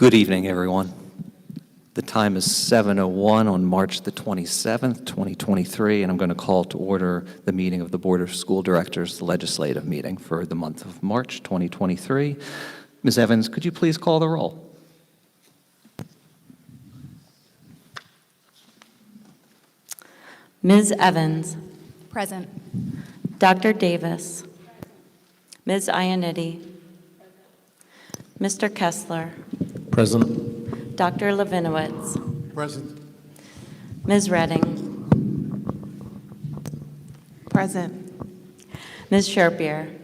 Good evening, everyone. The time is 7:01 on March the 27th, 2023, and I'm going to call to order the meeting of the Board of School Directors, the legislative meeting for the month of March 2023. Ms. Evans, could you please call the roll? Ms. Evans. Present. Dr. Davis. Ms. Iannitti. Mr. Kessler. Present. Dr. Levinowitz. Present. Ms. Redding. Present. Ms. Sherpier.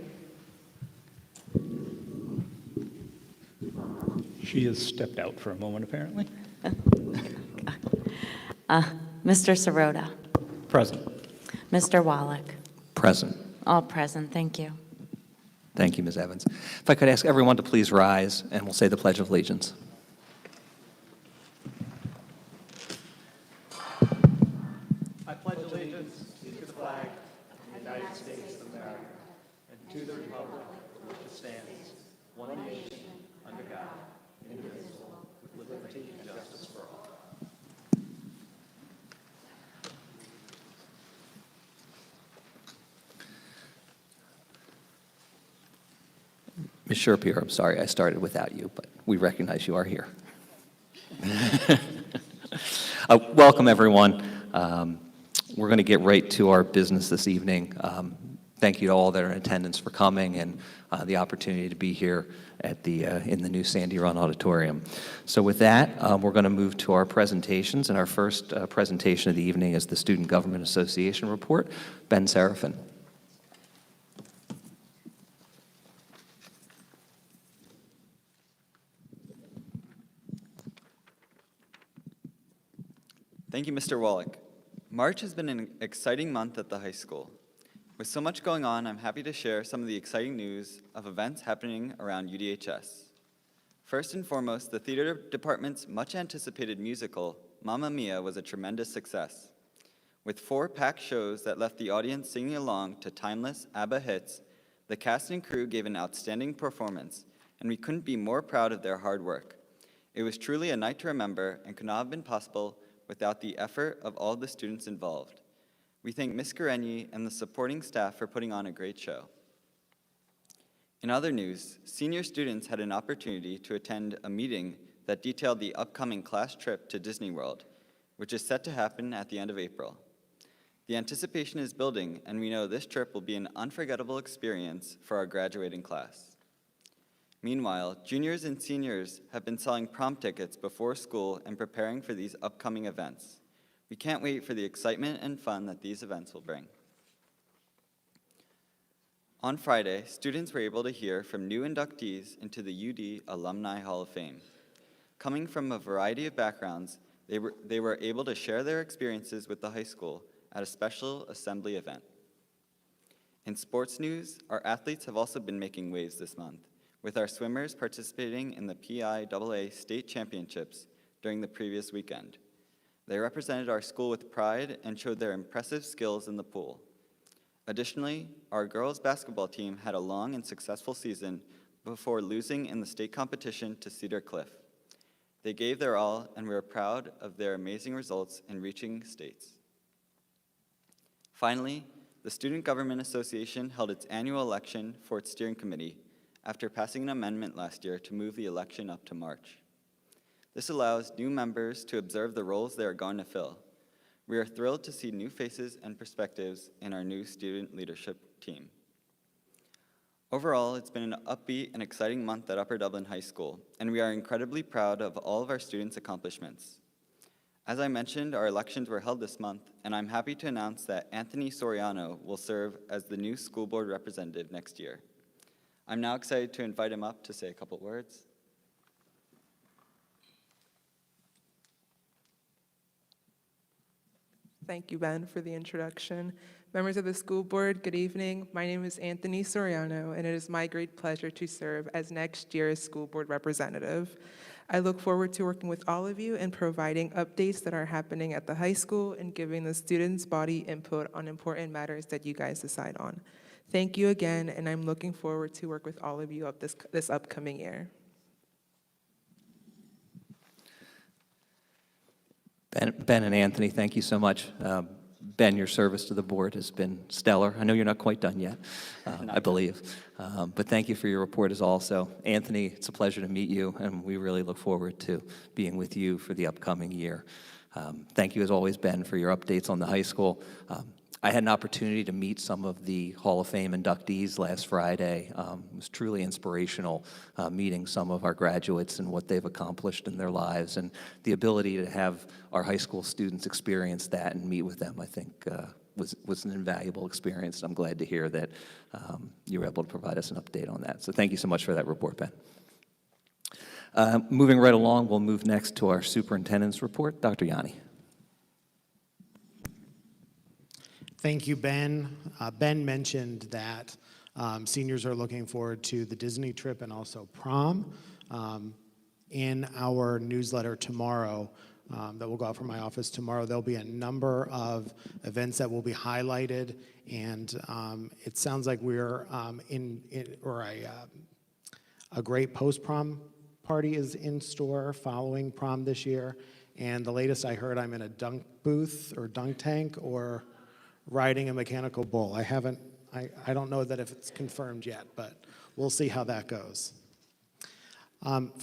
She has stepped out for a moment, apparently. Mr. Sirota. Present. Mr. Wallach. Present. All present. Thank you. Thank you, Ms. Evans. If I could ask everyone to please rise, and we'll say the Pledge of Allegiance. I pledge allegiance to the flag of the United States of America and to the republic for which it stands, one nation, under God, indivisible, with liberty and justice for all. Ms. Sherpier, I'm sorry I started without you, but we recognize you are here. Welcome, everyone. We're going to get right to our business this evening. Thank you to all that are in attendance for coming and the opportunity to be here at in the new Sandy Run Auditorium. So with that, we're going to move to our presentations, and our first presentation of the evening is the Student Government Association report. Ben Serafin. Thank you, Mr. Wallach. March has been an exciting month at the high school. With so much going on, I'm happy to share some of the exciting news of events happening around UDHS. First and foremost, the theater department's much-anticipated musical, Mamma Mia, was a tremendous success. With 4 packed shows that left the audience singing along to timeless ABBA hits, the cast and crew gave an outstanding performance, and we couldn't be more proud of their hard work. It was truly a night to remember and could not have been possible without the effort of all the students involved. We thank Ms. Gurenyi and the supporting staff for putting on a great show. In other news, senior students had an opportunity to attend a meeting that detailed the upcoming class trip to Disney World, which is set to happen at the end of April. The anticipation is building, and we know this trip will be an unforgettable experience for our graduating class. Meanwhile, juniors and seniors have been selling prom tickets before school and preparing for these upcoming events. We can't wait for the excitement and fun that these events will bring. On Friday, students were able to hear from new inductees into the UD Alumni Hall of Fame. Coming from a variety of backgrounds, they were able to share their experiences with the high school at a special assembly event. In sports news, our athletes have also been making waves this month, with our swimmers participating in the PIAA state championships during the previous weekend. They represented our school with pride and showed their impressive skills in the pool. Additionally, our girls basketball team had a long and successful season before losing in the state competition to Cedar Cliff. They gave their all, and we are proud of their amazing results in reaching states. Finally, the Student Government Association held its annual election for its steering committee after passing an amendment last year to move the election up to March. This allows new members to observe the roles they are going to fill. We are thrilled to see new faces and perspectives in our new student leadership team. Overall, it's been an upbeat and exciting month at Upper Dublin High School, and we are incredibly proud of all of our students' accomplishments. As I mentioned, our elections were held this month, and I'm happy to announce that Anthony Soriano will serve as the new school board representative next year. I'm now excited to invite him up to say a couple words. Thank you, Ben, for the introduction. Members of the school board, good evening. My name is Anthony Soriano, and it is my great pleasure to serve as next year's school board representative. I look forward to working with all of you and providing updates that are happening at the high school and giving the students' body input on important matters that you guys decide on. Thank you again, and I'm looking forward to work with all of you this upcoming year. Ben and Anthony, thank you so much. Ben, your service to the board has been stellar. I know you're not quite done yet, I believe. But thank you for your report as also. Anthony, it's a pleasure to meet you, and we really look forward to being with you for the upcoming year. Thank you, as always, Ben, for your updates on the high school. I had an opportunity to meet some of the Hall of Fame inductees last Friday. It was truly inspirational meeting some of our graduates and what they've accomplished in their lives, and the ability to have our high school students experience that and meet with them, I think, was an invaluable experience. I'm glad to hear that you were able to provide us an update on that. So thank you so much for that report, Ben. Moving right along, we'll move next to our superintendent's report. Dr. Yanni. Thank you, Ben. Ben mentioned that seniors are looking forward to the Disney trip and also prom. In our newsletter tomorrow, that will go out from my office tomorrow, there'll be a number of events that will be highlighted, and it sounds like we're a great post-prom party is in store following prom this year, and the latest I heard, I'm in a dunk booth or dunk tank or riding a mechanical bull. I don't know that if it's confirmed yet, but we'll see how that goes.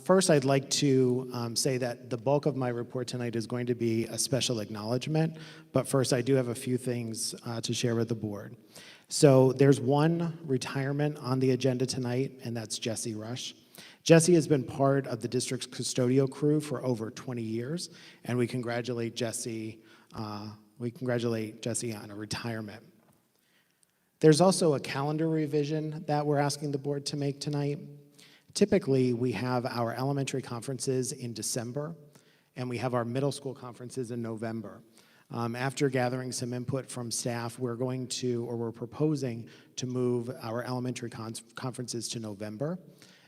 First, I'd like to say that the bulk of my report tonight is going to be a special acknowledgement, but first I do have a few things to share with the board. So there's one retirement on the agenda tonight, and that's Jesse Rush. Jesse has been part of the district's custodial crew for over 20 years, and we congratulate Jesse on a retirement. There's also a calendar revision that we're asking the board to make tonight. Typically, we have our elementary conferences in December, and we have our middle school conferences in November. After gathering some input from staff, we're proposing to move our elementary conferences to November,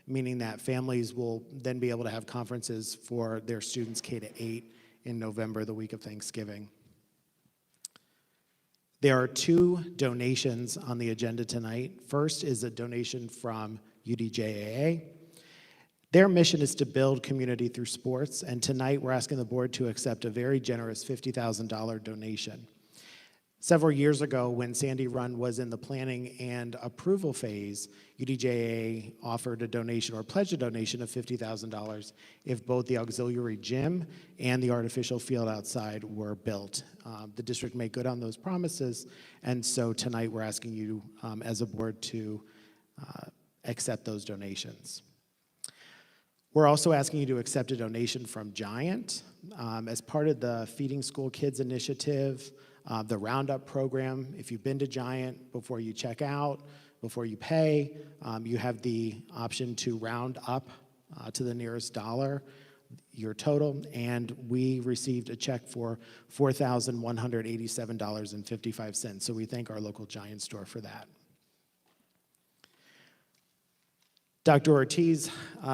meaning that families will then be able to have conferences for their students K-8 in November, the week of Thanksgiving. There are two donations on the agenda tonight. First is a donation from UDJAA. Their mission is to build community through sports, and tonight we're asking the board to accept a very generous $50,000 donation. Several years ago, when Sandy Run was in the planning and approval phase, UDJAA offered a donation or pledged a donation of $50,000 if both the auxiliary gym and the artificial field outside were built. The district made good on those promises, and so tonight we're asking you as a board to accept those donations. We're also asking you to accept a donation from Giant as part of the Feeding School Kids initiative. The Roundup program. If you've been to Giant, before you check out, before you pay, you have the option to round up to the nearest dollar your total, and we received a check for $4,187.55, so we thank our local Giant store for that. Dr. Ortiz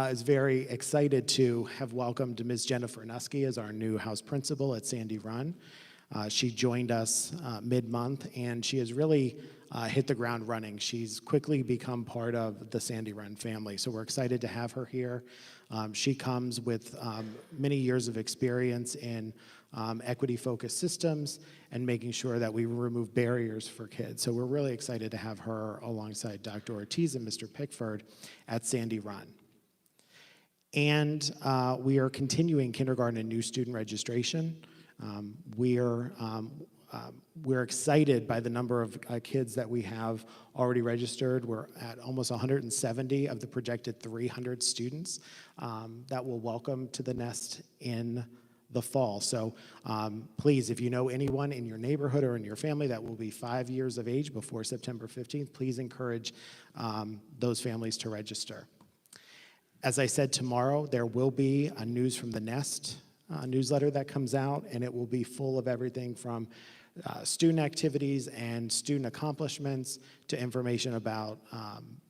is very excited to have welcomed Ms. Jennifer Nuske as our new house principal at Sandy Run. She joined us mid-month, and she has really hit the ground running. She's quickly become part of the Sandy Run family, so we're excited to have her here. She comes with many years of experience in equity-focused systems and making sure that we remove barriers for kids. So we're really excited to have her alongside Dr. Ortiz and Mr. Pickford at Sandy Run. And we are continuing kindergarten and new student registration. We're excited by the number of kids that we have already registered. We're at almost 170 of the projected 300 students that we'll welcome to the nest in the fall. So please, if you know anyone in your neighborhood or in your family that will be 5 years of age before September 15th, please encourage those families to register. As I said, tomorrow there will be a News from the Nest newsletter that comes out, and it will be full of everything from student activities and student accomplishments to information about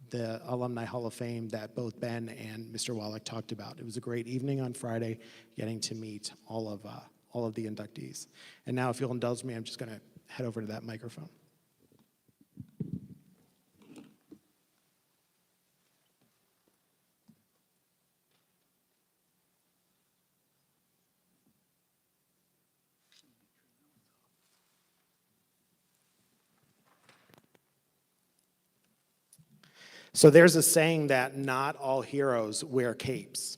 the Alumni Hall of Fame that both Ben and Mr. Wallach talked about. It was a great evening on Friday, getting to meet all of the inductees. And now, if you'll indulge me, I'm just going to head over to that microphone. So there's a saying that not all heroes wear capes.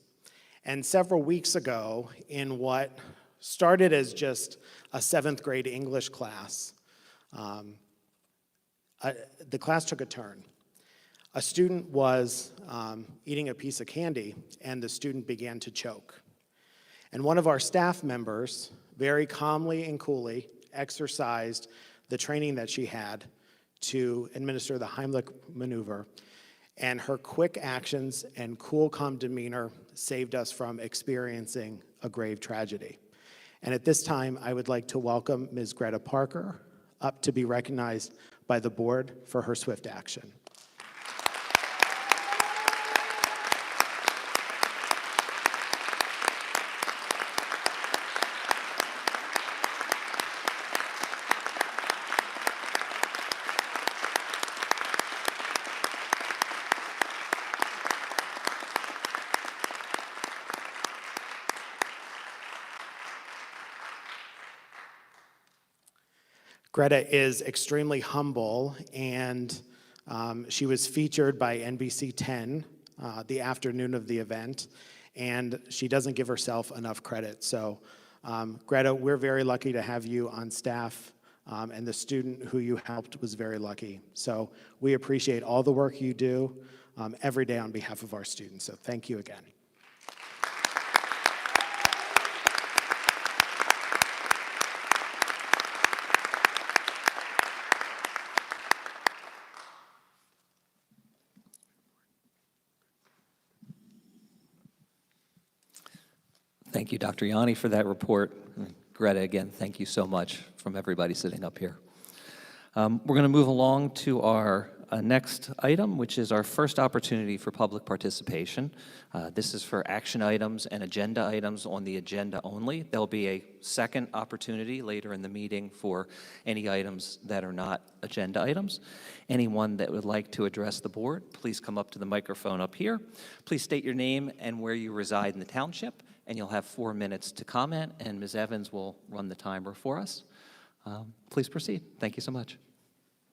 And several weeks ago, in what started as just a 7th grade English class, the class took a turn. A student was eating a piece of candy, and the student began to choke. And one of our staff members, very calmly and coolly, exercised the training that she had to administer the Heimlich maneuver. And her quick actions and cool, calm demeanor saved us from experiencing a grave tragedy. And at this time, I would like to welcome Ms. Greta Parker up to be recognized by the board for her swift action. Greta is extremely humble, and she was featured by NBC 10 the afternoon of the event, and she doesn't give herself enough credit. So, Greta, we're very lucky to have you on staff, and the student who you helped was very lucky. So we appreciate all the work you do every day on behalf of our students. So thank you again. Thank you, Dr. Yanni, for that report. Greta, again, thank you so much from everybody sitting up here. We're going to move along to our next item, which is our first opportunity for public participation. This is for action items and agenda items on the agenda only. There'll be a second opportunity later in the meeting for any items that are not agenda items. Anyone that would like to address the board, please come up to the microphone up here. Please state your name and where you reside in the township, and you'll have 4 minutes to comment, and Ms. Evans will run the timer for us. Please proceed. Thank you so much.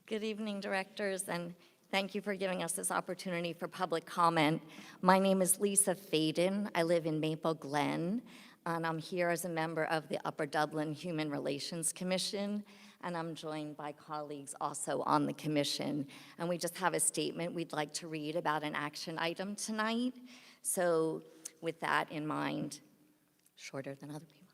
Good evening, directors, and thank you for giving us this opportunity for public comment. My name is Lisa Faden. I live in Maple Glen, and I'm here as a member of the Upper Dublin Human Relations Commission, and I'm joined by colleagues also on the commission. And we just have a statement we'd like to read about an action item tonight. So with that in mind, shorter than other people.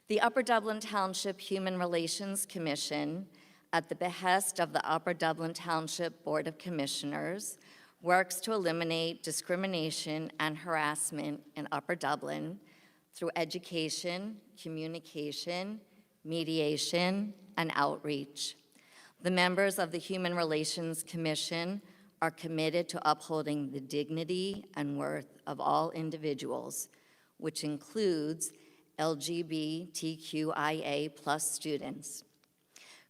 The Upper Dublin Township Human Relations Commission, at the behest of the Upper Dublin Township Board of Commissioners, works to eliminate discrimination and harassment in Upper Dublin through education, communication, mediation, and outreach. The members of the Human Relations Commission are committed to upholding the dignity and worth of all individuals, which includes LGBTQIA+ students.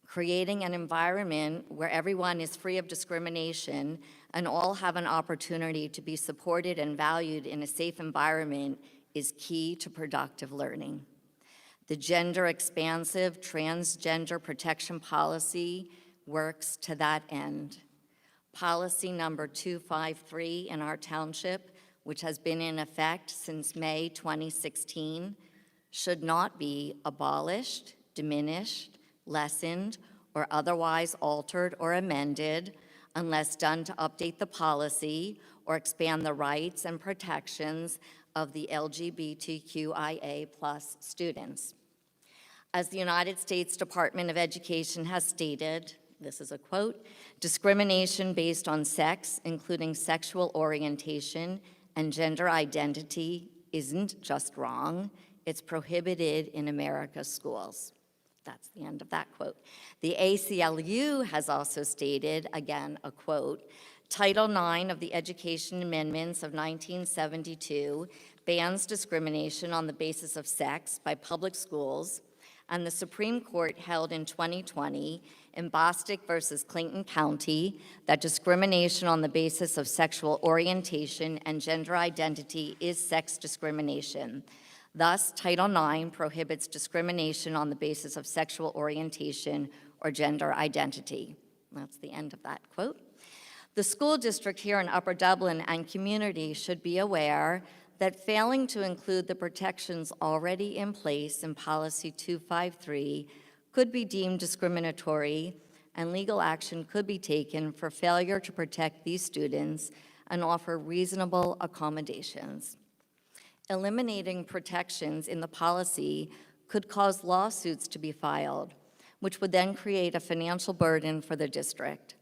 Creating an environment where everyone is free of discrimination and all have an opportunity to be supported and valued in a safe environment is key to productive learning. The gender-expansive transgender protection policy works to that end. Policy number 253 in our township, which has been in effect since May 2016, should not be abolished, diminished, lessened, or otherwise altered or amended unless done to update the policy or expand the rights and protections of the LGBTQIA+ students. As the United States Department of Education has stated, this is a quote, discrimination based on sex, including sexual orientation and gender identity, isn't just wrong, it's prohibited in America's schools. That's the end of that quote. The ACLU has also stated, again, a quote, Title IX of the Education Amendments of 1972 bans discrimination on the basis of sex by public schools, and the Supreme Court held in 2020 in Bostick versus Clayton County that discrimination on the basis of sexual orientation and gender identity is sex discrimination. Thus, Title IX prohibits discrimination on the basis of sexual orientation or gender identity. That's the end of that quote. The school district here in Upper Dublin and community should be aware that failing to include the protections already in place in Policy 253 could be deemed discriminatory, and legal action could be taken for failure to protect these students and offer reasonable accommodations. Eliminating protections in the policy could cause lawsuits to be filed, which would then create a financial burden for the district.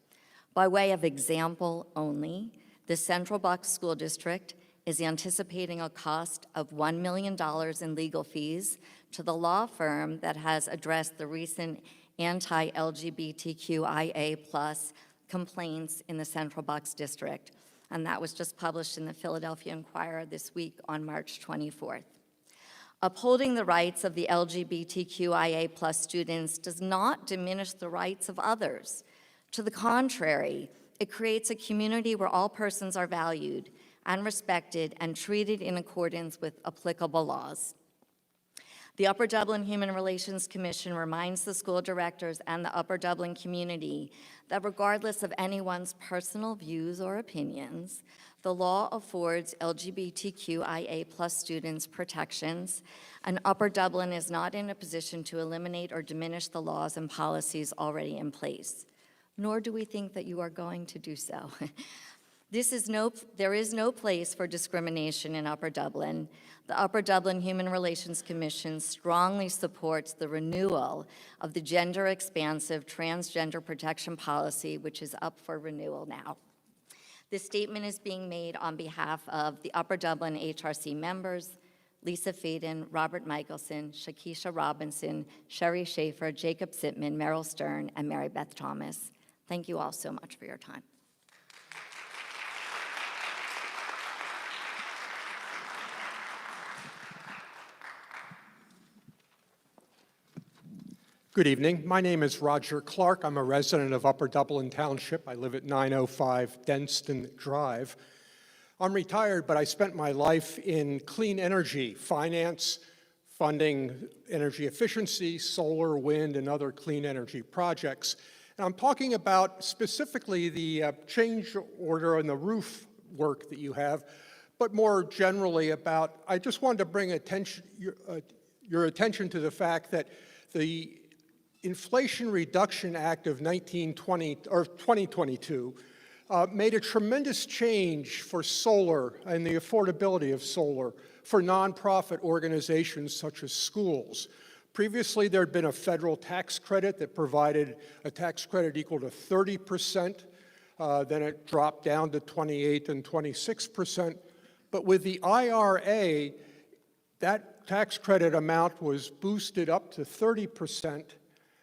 By way of example only, the Central Bucks School District is anticipating a cost of $1 million in legal fees to the law firm that has addressed the recent anti-LGBTQIA+ complaints in the Central Bucks District, and that was just published in the Philadelphia Inquirer this week on March 24th. Upholding the rights of the LGBTQIA+ students does not diminish the rights of others. To the contrary, it creates a community where all persons are valued and respected and treated in accordance with applicable laws. The Upper Dublin Human Relations Commission reminds the school directors and the Upper Dublin community that regardless of anyone's personal views or opinions, the law affords LGBTQIA+ students protections, and Upper Dublin is not in a position to eliminate or diminish the laws and policies already in place. Nor do we think that you are going to do so. There is no place for discrimination in Upper Dublin. The Upper Dublin Human Relations Commission strongly supports the renewal of the gender-expansive transgender protection policy, which is up for renewal now. This statement is being made on behalf of the Upper Dublin HRC members, Lisa Faden, Robert Michelson, Shakisha Robinson, Sherry Schaefer, Jacob Sitman, Meryl Stern, and Mary Beth Thomas. Thank you all so much for your time. Good evening. My name is Roger Clark. I'm a resident of Upper Dublin Township. I live at 905 Denston Drive. I'm retired, but I spent my life in clean energy, finance, funding energy efficiency, solar, wind, and other clean energy projects. And I'm talking about specifically the change order on the roof work that you have, but more generally about, I just wanted to bring your attention to the fact that the Inflation Reduction Act of 2022 made a tremendous change for solar and the affordability of solar for nonprofit organizations such as schools. Previously, there had been a federal tax credit that provided a tax credit equal to 30%. Then it dropped down to 28 and 26%. But with the IRA, that tax credit amount was boosted up to 30%.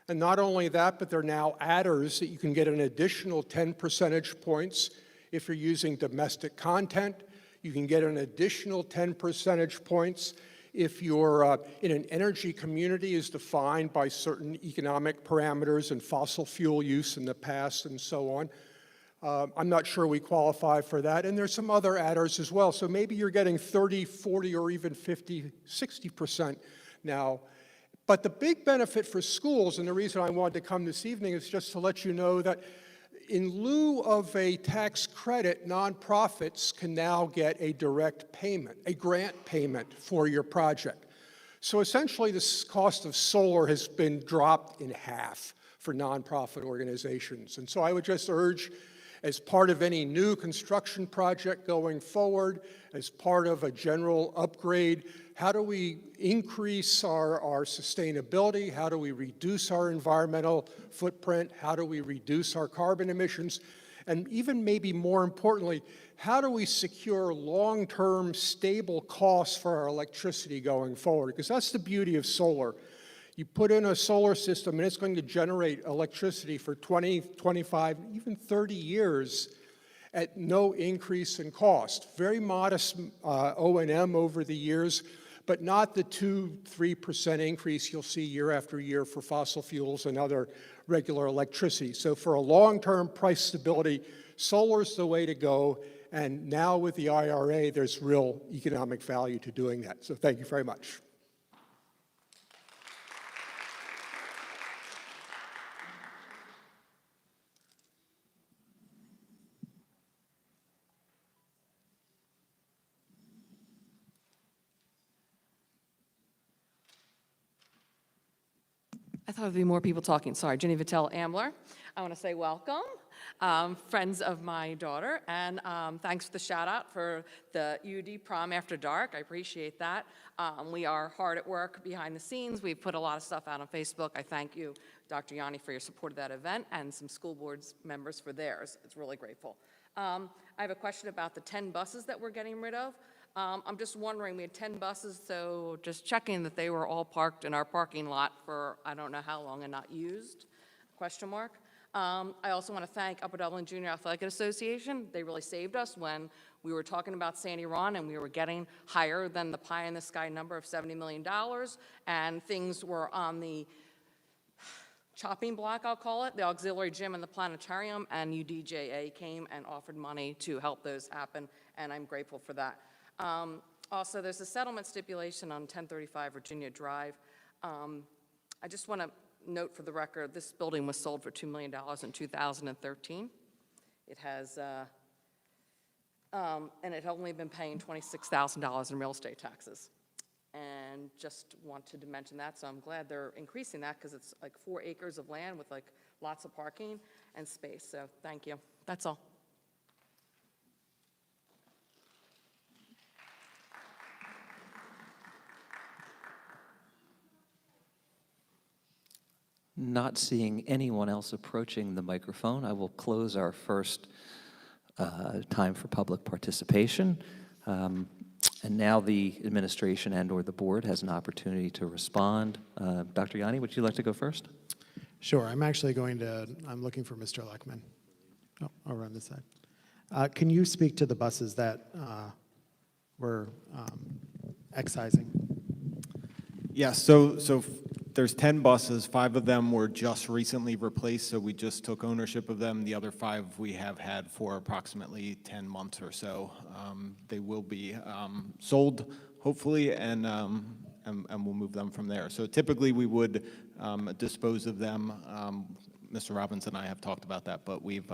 And not only that, but there are now adders that you can get an additional 10 percentage points if you're using domestic content. You can get an additional 10 percentage points if you're in an energy community as defined by certain economic parameters and fossil fuel use in the past and so on. I'm not sure we qualify for that. And there's some other adders as well. So maybe you're getting 30, 40, or even 50, 60% now. But the big benefit for schools, and the reason I wanted to come this evening is just to let you know that in lieu of a tax credit, nonprofits can now get a direct payment, a grant payment for your project. So essentially, the cost of solar has been dropped in half for nonprofit organizations. And so I would just urge, as part of any new construction project going forward, as part of a general upgrade, how do we increase our sustainability? How do we reduce our environmental footprint? How do we reduce our carbon emissions? And even maybe more importantly, how do we secure long-term stable costs for our electricity going forward? Because that's the beauty of solar. You put in a solar system and it's going to generate electricity for 20, 25, even 30 years at no increase in cost. Very modest O&M over the years, but not the 2-3% increase you'll see year after year for fossil fuels and other regular electricity. So for a long-term price stability, solar's the way to go. And now with the IRA, there's real economic value to doing that. So thank you very much. I thought there'd be more people talking. Sorry, Ginny Vitale Ambler. I want to say welcome, friends of my daughter, and thanks for the shout out for the UD Prom After Dark. I appreciate that. We are hard at work behind the scenes. We've put a lot of stuff out on Facebook. I thank you, Dr. Yanni, for your support of that event, and some school boards members for theirs. It's really grateful. I have a question about the 10 buses that we're getting rid of. I'm just wondering, we had 10 buses, so just checking that they were all parked in our parking lot for I don't know how long and not used, question mark. I also want to thank Upper Dublin Junior Athletic Association. They really saved us when we were talking about Sandy Run and we were getting higher than the pie in the sky number of $70 million, and things were on the chopping block, I'll call it, the auxiliary gym and the planetarium, and UDJA came and offered money to help those happen, and I'm grateful for that. Also, there's a settlement stipulation on 1035 Virginia Drive. I just want to note for the record, this building was sold for $2 million in 2013. It has, and it had only been paying $26,000 in real estate taxes. And just wanted to mention that, so I'm glad they're increasing that because it's like 4 acres of land with like lots of parking and space, so thank you. That's all. Not seeing anyone else approaching the microphone, I will close our first time for public participation. And now the administration and/or the board has an opportunity to respond. Dr. Yanni, would you like to go first? Sure, I'm looking for Mr. Leckman. Oh, I'll run this side. Can you speak to the buses that were excising? Yes, so there's 10 buses. 5 of them were just recently replaced, so we just took ownership of them. The other 5 we have had for approximately 10 months or so. They will be sold, hopefully, and we'll move them from there. So typically we would dispose of them. Mr. Robbins and I have talked about that, but we've,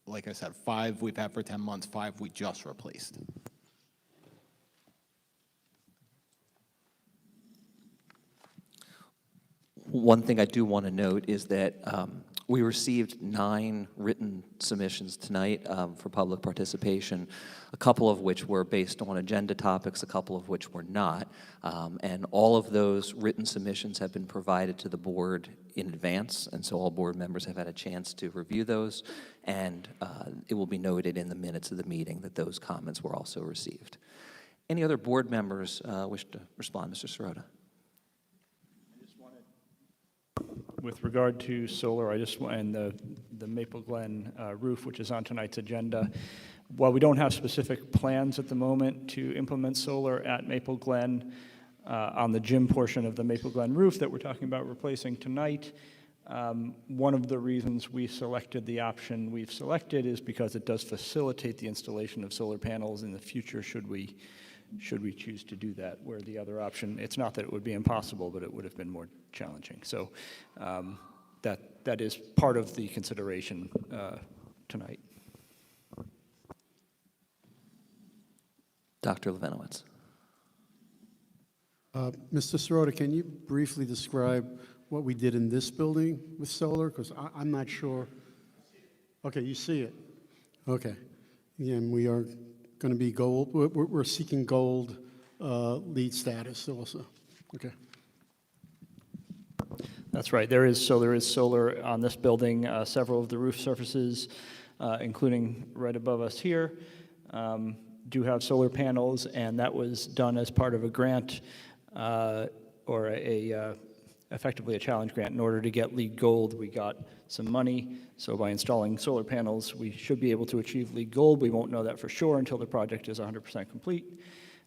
like I said, 5 we've had for 10 months, 5 we just replaced. One thing I do want to note is that we received 9 written submissions tonight for public participation, a couple of which were based on agenda topics, a couple of which were not. And all of those written submissions have been provided to the board in advance, and so all board members have had a chance to review those, and it will be noted in the minutes of the meeting that those comments were also received. Any other board members wish to respond? Mr. Sirota. With regard to solar, and the Maple Glen roof, which is on tonight's agenda, while we don't have specific plans at the moment to implement solar at Maple Glen, on the gym portion of the Maple Glen roof that we're talking about replacing tonight, one of the reasons we selected the option we've selected is because it does facilitate the installation of solar panels in the future should we choose to do that, where the other option, it's not that it would be impossible, but it would have been more challenging. So that is part of the consideration tonight. Dr. Levinowitz. Mr. Sirota, can you briefly describe what we did in this building with solar? Because I'm not sure. Okay, you see it. Okay. And we are going to be gold. We're seeking gold LEED status also. Okay. That's right. There is solar on this building. Several of the roof surfaces, including right above us here, do have solar panels, and that was done as part of a grant or effectively a challenge grant. In order to get LEED Gold, we got some money. So by installing solar panels, we should be able to achieve LEED Gold. We won't know that for sure until the project is 100% complete,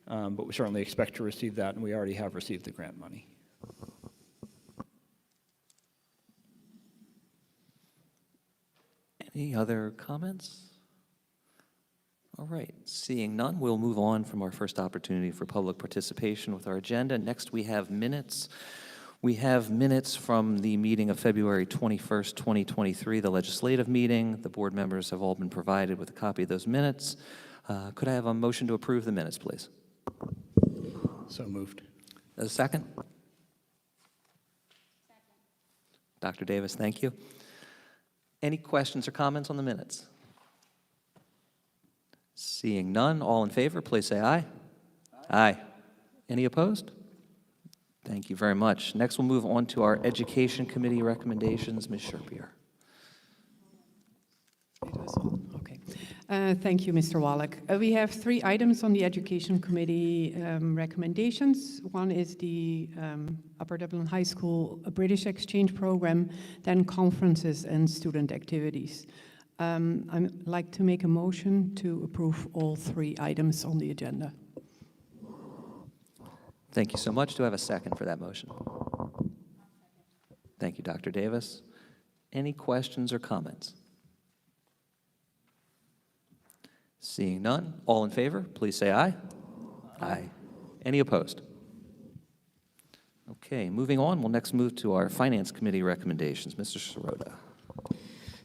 but we certainly expect to receive that, and we already have received the grant money. Any other comments? All right, seeing none, we'll move on from our first opportunity for public participation with our agenda. Next, we have minutes. We have minutes from the meeting of February 21st, 2023, the legislative meeting. The board members have all been provided with a copy of those minutes. Could I have a motion to approve the minutes, please? So moved. A second? Dr. Davis, thank you. Any questions or comments on the minutes? Seeing none, all in favor, please say aye. Aye. Any opposed? Thank you very much. Next, we'll move on to our Education Committee recommendations. Ms. Sherpier. Okay. Thank you, Mr. Wallach. We have 3 items on the Education Committee recommendations. One is the Upper Dublin High School British Exchange Program, then conferences and student activities. I'd like to make a motion to approve all 3 items on the agenda. Thank you so much. Do I have a second for that motion? Thank you, Dr. Davis. Any questions or comments? Seeing none, all in favor, please say aye. Aye. Any opposed? Okay, moving on, we'll next move to our Finance Committee recommendations. Mr. Sirota.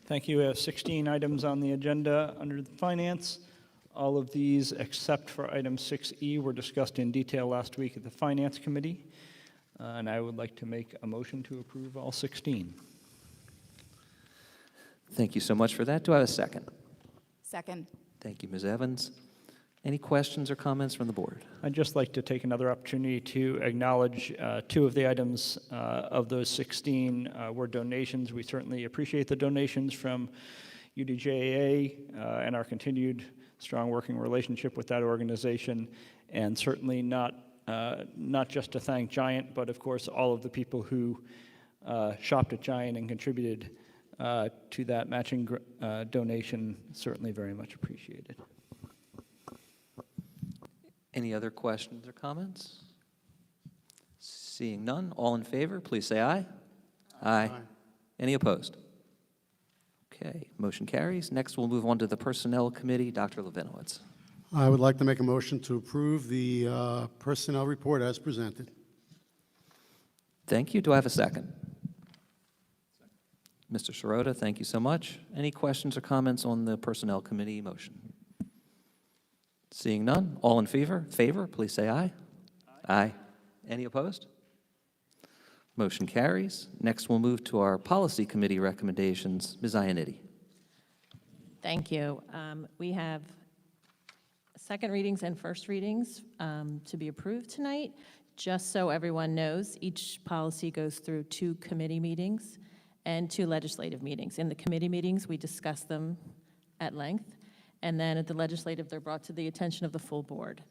Thank you. We have 16 items on the agenda under the Finance. All of these, except for item 6E, were discussed in detail last week at the Finance Committee, and I would like to make a motion to approve all 16. Thank you so much for that. Do I have a second? Second. Thank you, Ms. Evans. Any questions or comments from the board? I'd just like to take another opportunity to acknowledge 2 of the items of those 16 were donations. We certainly appreciate the donations from UDJAA and our continued strong working relationship with that organization, and certainly not just to thank Giant, but of course all of the people who shopped at Giant and contributed to that matching donation. Certainly very much appreciated. Any other questions or comments? Seeing none, all in favor, please say aye. Aye. Any opposed? Okay, motion carries. Next, we'll move on to the Personnel Committee. Dr. Levinowitz. I would like to make a motion to approve the personnel report as presented. Thank you. Do I have a second? Mr. Sirota, thank you so much. Any questions or comments on the Personnel Committee motion? Seeing none, all in favor, please say aye. Aye. Any opposed? Motion carries. Next, we'll move to our Policy Committee recommendations. Ms. Iannitti. Thank you. We have second readings and first readings to be approved tonight. Just so everyone knows, each policy goes through 2 committee meetings and 2 legislative meetings. In the committee meetings, we discuss them at length, and then at the legislative, they're brought to the attention of the full board.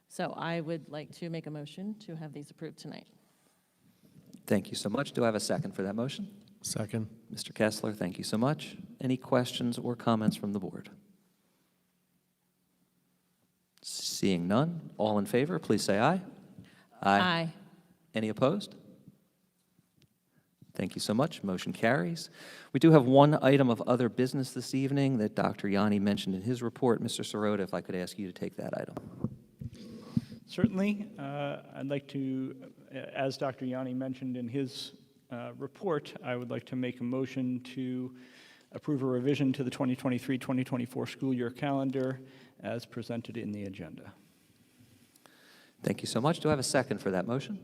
So I would like to make a motion to have these approved tonight. Thank you so much. Do I have a second for that motion? Second. Mr. Kessler, thank you so much. Any questions or comments from the board? Seeing none, all in favor, please say aye. Aye. Any opposed? Thank you so much. Motion carries. We do have one item of other business this evening that Dr. Yanni mentioned in his report. Mr. Sirota, if I could ask you to take that item. Certainly. I'd like to, as Dr. Yanni mentioned in his report, I would like to make a motion to approve a revision to the 2023-2024 school year calendar as presented in the agenda. Thank you so much. Do I have a second for that motion?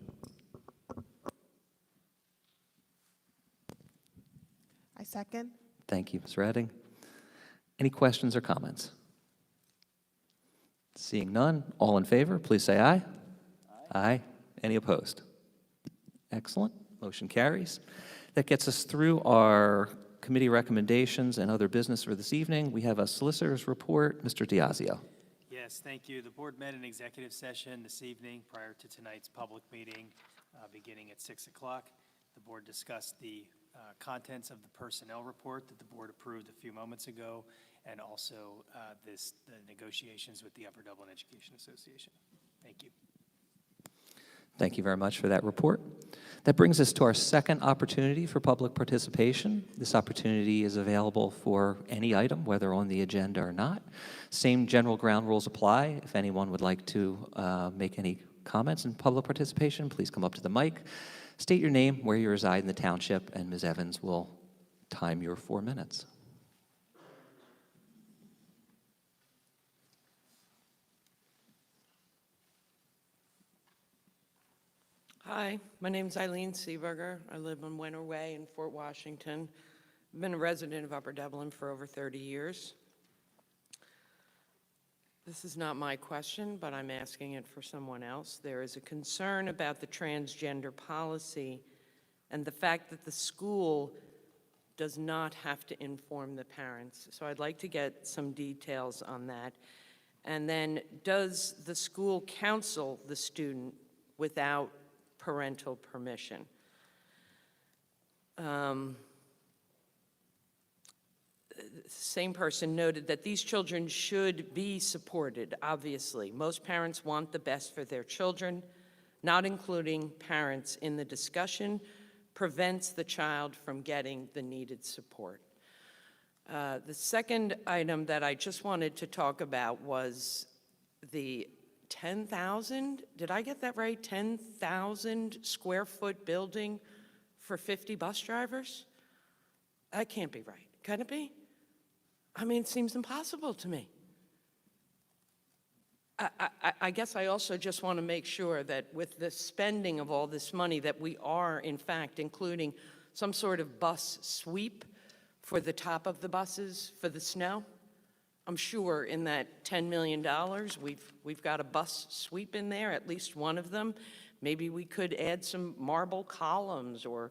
I second. Thank you, Ms. Redding. Any questions or comments? Seeing none, all in favor, please say aye. Aye. Any opposed? Excellent. Motion carries. That gets us through our committee recommendations and other business for this evening. We have a solicitor's report. Mr. Diazio. Yes, thank you. The board met in executive session this evening prior to tonight's public meeting beginning at 6 o'clock. The board discussed the contents of the personnel report that the board approved a few moments ago, and also the negotiations with the Upper Dublin Education Association. Thank you. Thank you very much for that report. That brings us to our second opportunity for public participation. This opportunity is available for any item, whether on the agenda or not. Same general ground rules apply. If anyone would like to make any comments in public participation, please come up to the mic. State your name, where you reside in the township, and Ms. Evans will time your 4 minutes. Hi, my name's Eileen Seeberger. I live on Winter Way in Fort Washington. I've been a resident of Upper Dublin for over 30 years. This is not my question, but I'm asking it for someone else. There is a concern about the transgender policy and the fact that the school does not have to inform the parents. So I'd like to get some details on that. And then, does the school counsel the student without parental permission? Same person noted that these children should be supported, obviously. Most parents want the best for their children. Not including parents in the discussion prevents the child from getting the needed support. The second item that I just wanted to talk about was the 10,000, did I get that right? 10,000 square foot building for 50 bus drivers? That can't be right. Can it be? I mean, it seems impossible to me. I guess I also just want to make sure that with the spending of all this money that we are, in fact, including some sort of bus sweep for the top of the buses for the snow. I'm sure in that $10 million, we've got a bus sweep in there, at least one of them. Maybe we could add some marble columns or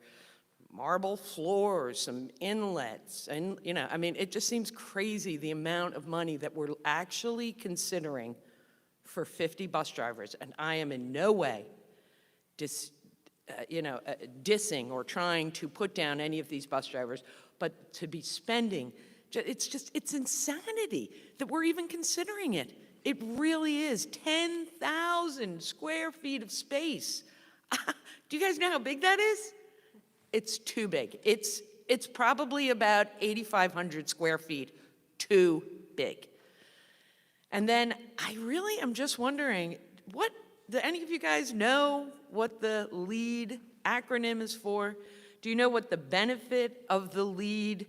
marble floors, some inlets, and, you know, I mean, it just seems crazy the amount of money that we're actually considering for 50 bus drivers, and I am in no way dissing or trying to put down any of these bus drivers, but to be spending, it's insanity that we're even considering it. It really is 10,000 square feet of space. Do you guys know how big that is? It's too big. It's probably about 8,500 square feet, too big. And then I really am just wondering, do any of you guys know what the LEAD acronym is for? Do you know what the benefit of the LEAD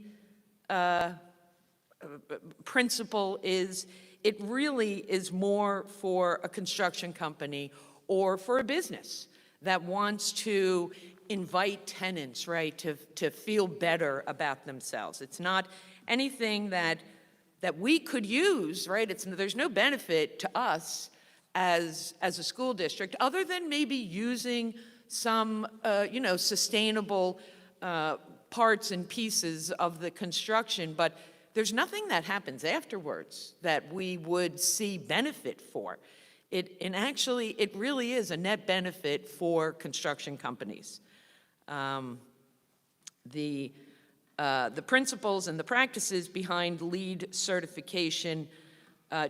principle is? It really is more for a construction company or for a business that wants to invite tenants, right, to feel better about themselves. It's not anything that we could use, right? There's no benefit to us as a school district other than maybe using some, sustainable parts and pieces of the construction, but there's nothing that happens afterwards that we would see benefit for. And actually, it really is a net benefit for construction companies. The principles and the practices behind LEED certification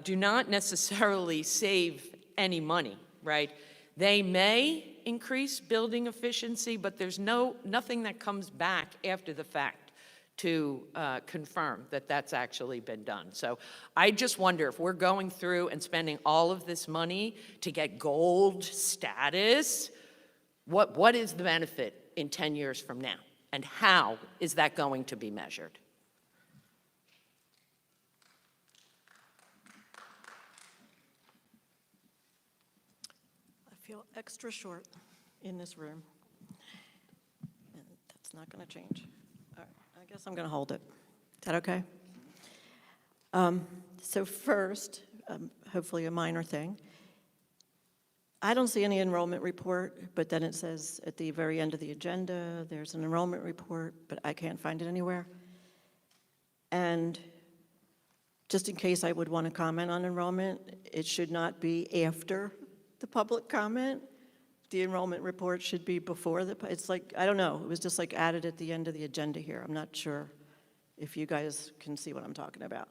do not necessarily save any money, right? They may increase building efficiency, but there's nothing that comes back after the fact to confirm that that's actually been done. So I just wonder if we're going through and spending all of this money to get gold status, what is the benefit in 10 years from now? And how is that going to be measured? I feel extra short in this room, and that's not going to change. All right, I guess I'm going to hold it. Is that okay? So first, hopefully a minor thing. I don't see any enrollment report, but then it says at the very end of the agenda, there's an enrollment report, but I can't find it anywhere. And just in case I would want to comment on enrollment, it should not be after the public comment. The enrollment report should be before it's like, I don't know, it was just like added at the end of the agenda here. I'm not sure if you guys can see what I'm talking about.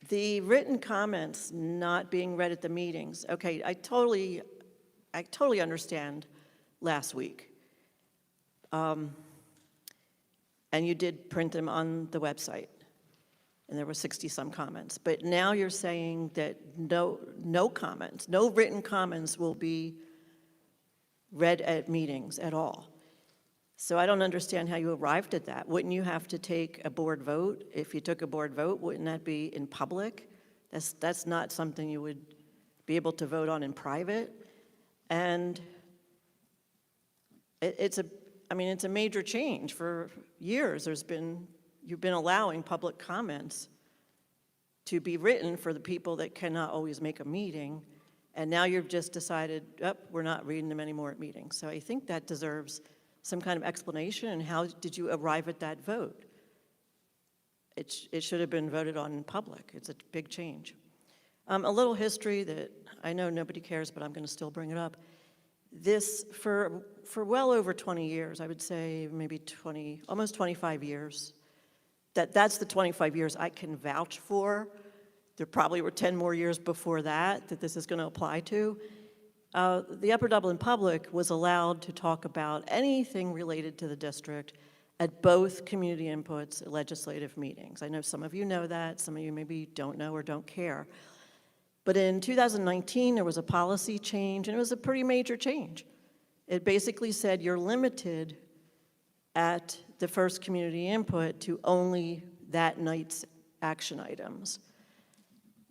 The written comments not being read at the meetings, okay, I totally understand last week. And you did print them on the website, and there were 60-some comments. But now you're saying that no comments, no written comments will be read at meetings at all. So I don't understand how you arrived at that. Wouldn't you have to take a board vote? If you took a board vote, wouldn't that be in public? That's not something you would be able to vote on in private. And it's a major change. For years, you've been allowing public comments to be written for the people that cannot always make a meeting, and now you've just decided, we're not reading them anymore at meetings. So I think that deserves some kind of explanation, and how did you arrive at that vote? It should have been voted on in public. It's a big change. A little history that I know nobody cares, but I'm going to still bring it up. This, for well over 20 years, I would say maybe 20, almost 25 years, that's the 25 years I can vouch for. There probably were 10 more years before that this is going to apply to. The Upper Dublin Public was allowed to talk about anything related to the district at both community inputs legislative meetings. I know some of you know that, some of you maybe don't know or don't care. But in 2019, there was a policy change, and it was a pretty major change. It basically said you're limited at the first community input to only that night's action items.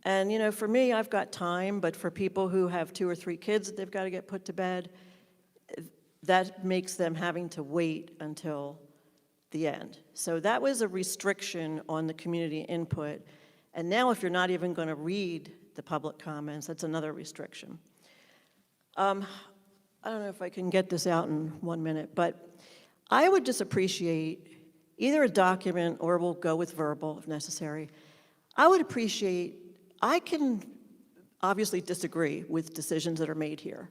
And, you know, for me, I've got time, but for people who have 2 or 3 kids that they've got to get put to bed, that makes them having to wait until the end. So that was a restriction on the community input. And now if you're not even going to read the public comments, that's another restriction. I don't know if I can get this out in 1 minute, but I would just appreciate either a document, or we'll go with verbal if necessary. I can obviously disagree with decisions that are made here,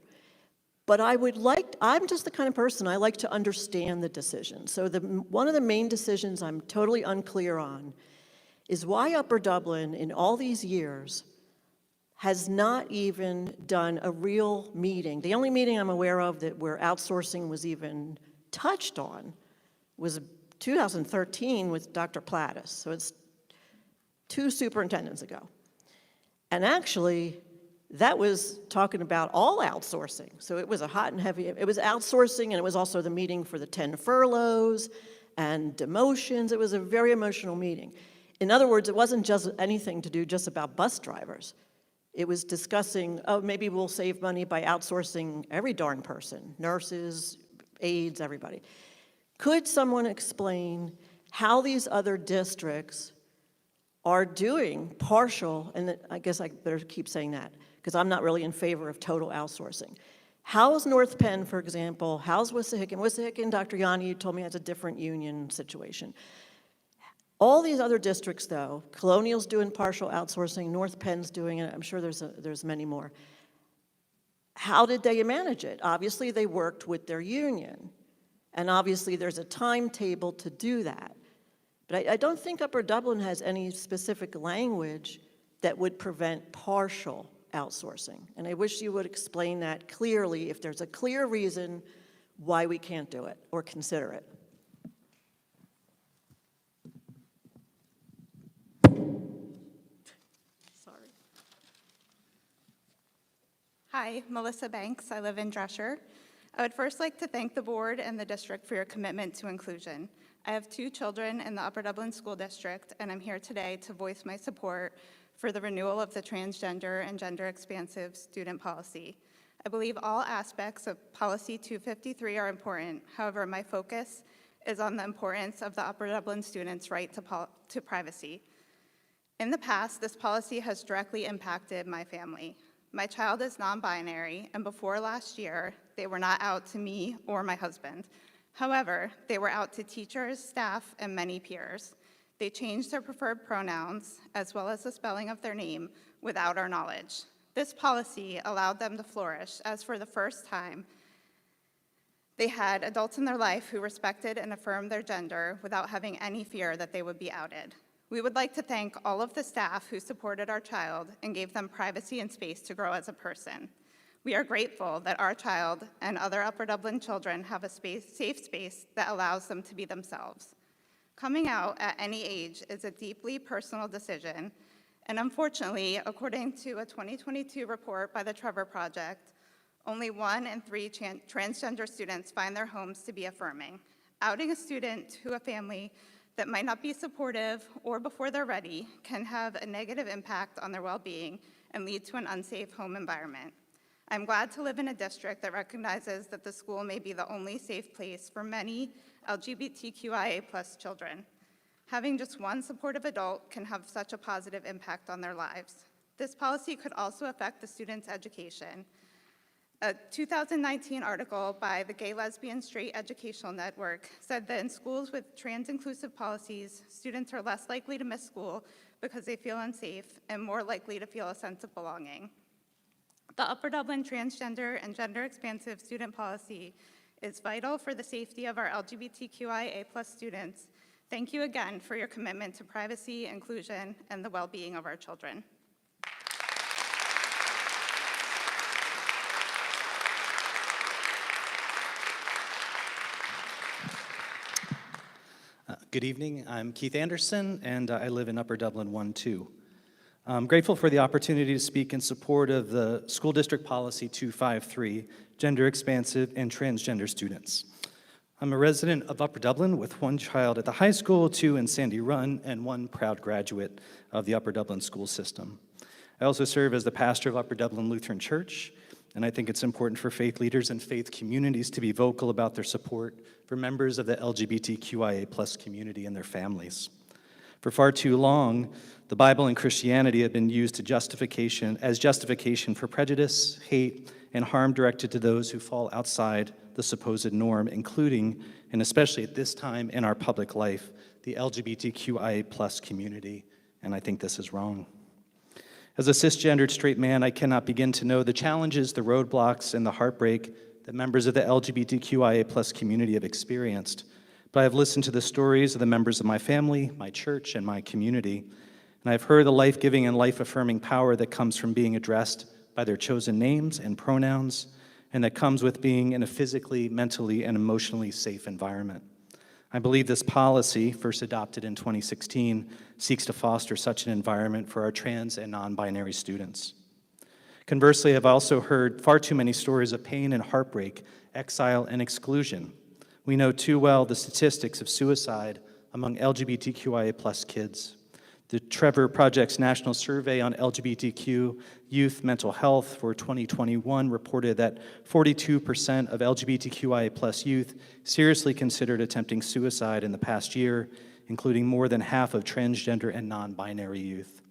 but I'm just the kind of person, I like to understand the decision. So one of the main decisions I'm totally unclear on is why Upper Dublin in all these years has not even done a real meeting. The only meeting I'm aware of where outsourcing was even touched on was 2013 with Dr. Plattis. So it's 2 superintendents ago. And actually, that was talking about all outsourcing. So it was a hot and heavy, it was outsourcing, and it was also the meeting for the 10 furloughs and demotions. It was a very emotional meeting. In other words, it wasn't just anything to do just about bus drivers. It was discussing, maybe we'll save money by outsourcing every darn person, nurses, aides, everybody. Could someone explain how these other districts are doing partial, and I guess I better keep saying that, because I'm not really in favor of total outsourcing. How's North Penn, for example, how's Wissahickon? Wissahickon, Dr. Yanni, you told me, has a different union situation. All these other districts, though, Colonial's doing partial outsourcing, North Penn's doing it, I'm sure there's many more. How did they manage it? Obviously, they worked with their union, and obviously there's a timetable to do that. But I don't think Upper Dublin has any specific language that would prevent partial outsourcing. And I wish you would explain that clearly, if there's a clear reason why we can't do it or consider it. Sorry. Hi, Melissa Banks. I live in Dresher. I would first like to thank the board and the district for your commitment to inclusion. I have 2 children in the Upper Dublin School District, and I'm here today to voice my support for the renewal of the transgender and gender-expansive student policy. I believe all aspects of Policy 253 are important. However, my focus is on the importance of the Upper Dublin students' right to privacy. In the past, this policy has directly impacted my family. My child is non-binary, and before last year, they were not out to me or my husband. However, they were out to teachers, staff, and many peers. They changed their preferred pronouns, as well as the spelling of their name, without our knowledge. This policy allowed them to flourish, as for the first time, they had adults in their life who respected and affirmed their gender without having any fear that they would be outed. We would like to thank all of the staff who supported our child and gave them privacy and space to grow as a person. We are grateful that our child and other Upper Dublin children have a safe space that allows them to be themselves. Coming out at any age is a deeply personal decision, and unfortunately, according to a 2022 report by the Trevor Project, only 1 in 3 transgender students find their homes to be affirming. Outing a student to a family that might not be supportive or before they're ready can have a negative impact on their well-being and lead to an unsafe home environment. I'm glad to live in a district that recognizes that the school may be the only safe place for many LGBTQIA+ children. Having just one supportive adult can have such a positive impact on their lives. This policy could also affect the student's education. A 2019 article by the Gay, Lesbian, Straight Educational Network said that in schools with trans-inclusive policies, students are less likely to miss school because they feel unsafe and more likely to feel a sense of belonging. The Upper Dublin transgender and gender-expansive student policy is vital for the safety of our LGBTQIA+ students. Thank you again for your commitment to privacy, inclusion, and the well-being of our children. Good evening. I'm Keith Anderson, and I live in Upper Dublin 1-2. I'm grateful for the opportunity to speak in support of the School District Policy 253, Gender Expansive and Transgender Students. I'm a resident of Upper Dublin with one child at the high school, 2 in Sandy Run, and 1 proud graduate of the Upper Dublin school system. I also serve as the pastor of Upper Dublin Lutheran Church, and I think it's important for faith leaders and faith communities to be vocal about their support for members of the LGBTQIA+ community and their families. For far too long, the Bible and Christianity have been used as justification for prejudice, hate, and harm directed to those who fall outside the supposed norm, including, and especially at this time in our public life, the LGBTQIA+ community, and I think this is wrong. As a cisgendered straight man, I cannot begin to know the challenges, the roadblocks, and the heartbreak that members of the LGBTQIA+ community have experienced. But I have listened to the stories of the members of my family, my church, and my community, and I've heard the life-giving and life-affirming power that comes from being addressed by their chosen names and pronouns, and that comes with being in a physically, mentally, and emotionally safe environment. I believe this policy, first adopted in 2016, seeks to foster such an environment for our trans and non-binary students. Conversely, I've also heard far too many stories of pain and heartbreak, exile and exclusion. We know too well the statistics of suicide among LGBTQIA+ kids. The Trevor Project's National Survey on LGBTQ youth mental health for 2021 reported that 42% of LGBTQIA+ youth seriously considered attempting suicide in the past year, including more than half of transgender and non-binary youth.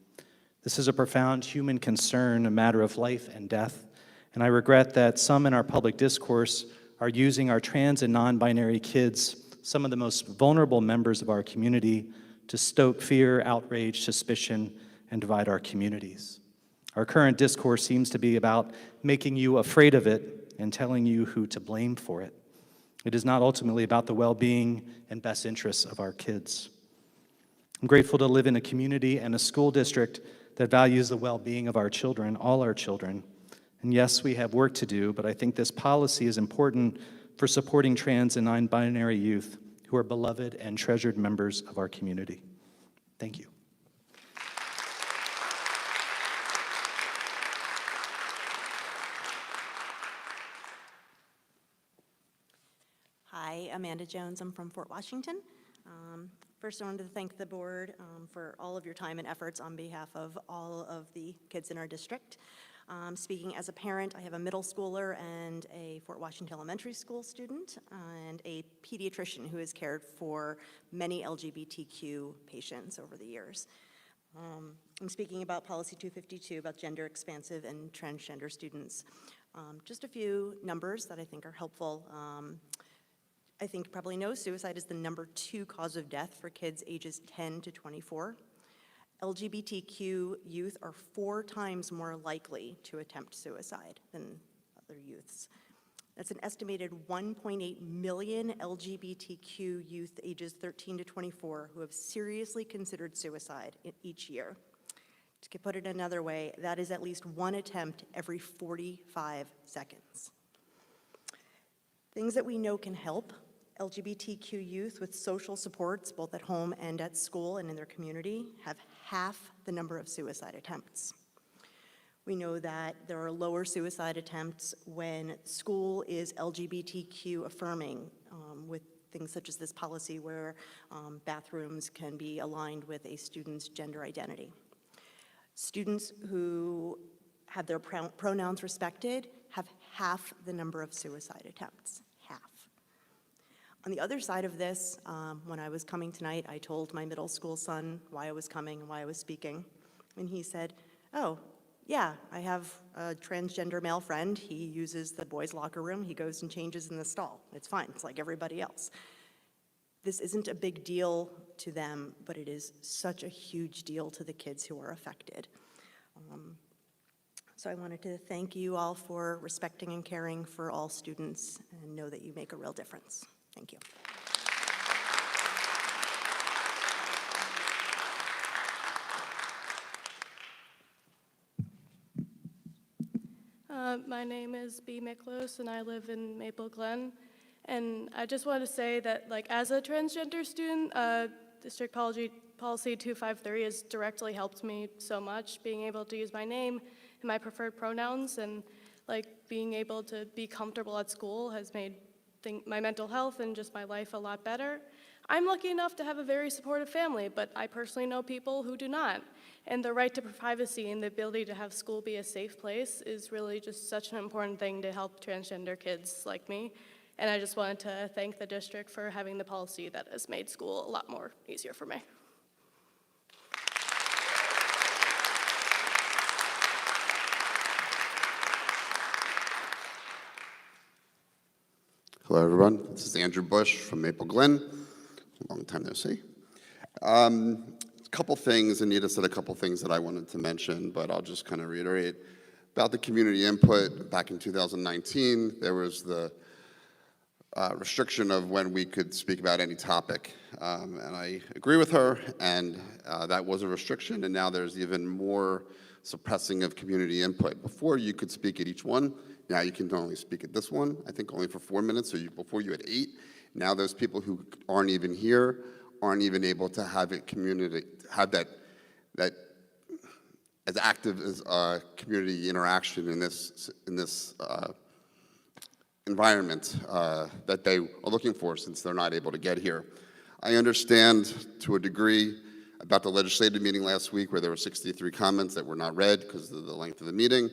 This is a profound human concern, a matter of life and death, and I regret that some in our public discourse are using our trans and non-binary kids, some of the most vulnerable members of our community, to stoke fear, outrage, suspicion, and divide our communities. Our current discourse seems to be about making you afraid of it and telling you who to blame for it. It is not ultimately about the well-being and best interests of our kids. I'm grateful to live in a community and a school district that values the well-being of our children, all our children. And yes, we have work to do, but I think this policy is important for supporting trans and non-binary youth who are beloved and treasured members of our community. Thank you. Hi, Amanda Jones. I'm from Fort Washington. First, I wanted to thank the board for all of your time and efforts on behalf of all of the kids in our district. Speaking as a parent, I have a middle schooler and a Fort Washington Elementary School student and a pediatrician who has cared for many LGBTQ patients over the years. I'm speaking about Policy 252, about gender expansive and transgender students. Just a few numbers that I think are helpful. I think you probably know suicide is the #2 cause of death for kids ages 10 to 24. LGBTQ youth are 4 times more likely to attempt suicide than other youths. That's an estimated 1.8 million LGBTQ youth ages 13 to 24 who have seriously considered suicide each year. To put it another way, that is at least one attempt every 45 seconds. Things that we know can help LGBTQ youth with social supports, both at home and at school and in their community, have half the number of suicide attempts. We know that there are lower suicide attempts when school is LGBTQ affirming, with things such as this policy where bathrooms can be aligned with a student's gender identity. Students who have their pronouns respected have half the number of suicide attempts. Half. On the other side of this, when I was coming tonight, I told my middle school son why I was coming, why I was speaking, and he said, "Oh, yeah, I have a transgender male friend. He uses the boys' locker room. He goes and changes in the stall. It's fine. It's like everybody else." This isn't a big deal to them, but it is such a huge deal to the kids who are affected. So I wanted to thank you all for respecting and caring for all students and know that you make a real difference. Thank you. My name is B. Miklos, and I live in Maple Glen. And I just want to say that, like, as a transgender student, District Policy 253 has directly helped me so much, being able to use my name and my preferred pronouns, and like being able to be comfortable at school has made my mental health and just my life a lot better. I'm lucky enough to have a very supportive family, but I personally know people who do not. And the right to privacy and the ability to have school be a safe place is really just such an important thing to help transgender kids like me. And I just wanted to thank the district for having the policy that has made school a lot more easier for me. Hello, everyone. This is Andrew Bush from Maple Glen. Long time no see. A couple things, Anita said a couple things that I wanted to mention, but I'll just kind of reiterate. About the community input, back in 2019, there was the restriction of when we could speak about any topic. And I agree with her, and that was a restriction, and now there's even more suppressing of community input. Before, you could speak at each one. Now you can only speak at this one, I think only for 4 minutes, so before you had 8. Now those people who aren't even here aren't even able to have that as active as community interaction in this environment that they are looking for, since they're not able to get here. I understand to a degree about the legislative meeting last week where there were 63 comments that were not read because of the length of the meeting.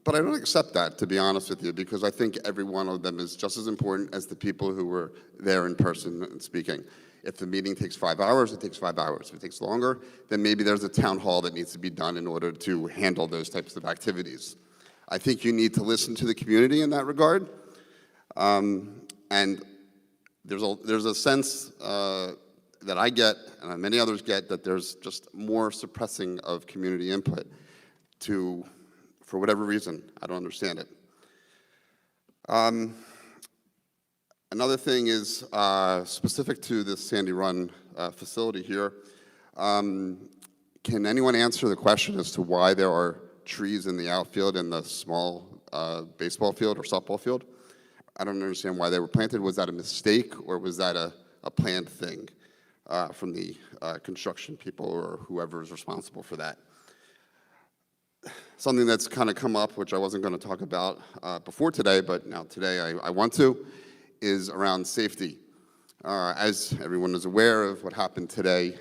But I don't accept that, to be honest with you, because I think every one of them is just as important as the people who were there in person and speaking. If the meeting takes 5 hours, it takes 5 hours. If it takes longer, then maybe there's a town hall that needs to be done in order to handle those types of activities. I think you need to listen to the community in that regard. And there's a sense that I get, and many others get, that there's just more suppressing of community input for whatever reason. I don't understand it. Another thing is specific to this Sandy Run facility here. Can anyone answer the question as to why there are trees in the outfield and the small baseball field or softball field? I don't understand why they were planted. Was that a mistake, or was that a planned thing from the construction people or whoever is responsible for that? Something that's kind of come up, which I wasn't going to talk about before today, but now today I want to, is around safety. As everyone is aware of what happened today,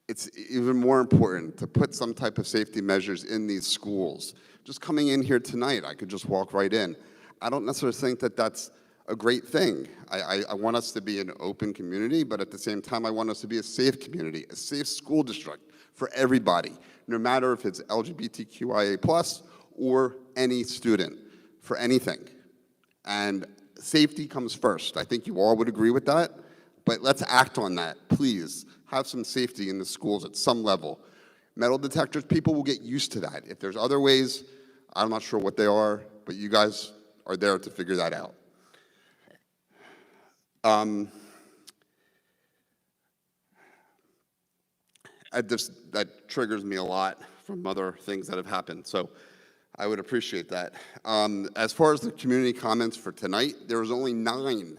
it's even more important to put some type of safety measures in these schools. Just coming in here tonight, I could just walk right in. I don't necessarily think that that's a great thing. I want us to be an open community, but at the same time, I want us to be a safe community, a safe school district for everybody, no matter if it's LGBTQIA+ or any student, for anything. And safety comes first. I think you all would agree with that, but let's act on that, please. Have some safety in the schools at some level. Metal detectors, people will get used to that. If there's other ways, I'm not sure what they are, but you guys are there to figure that out. That triggers me a lot from other things that have happened, so I would appreciate that. As far as the community comments for tonight, there was only 9.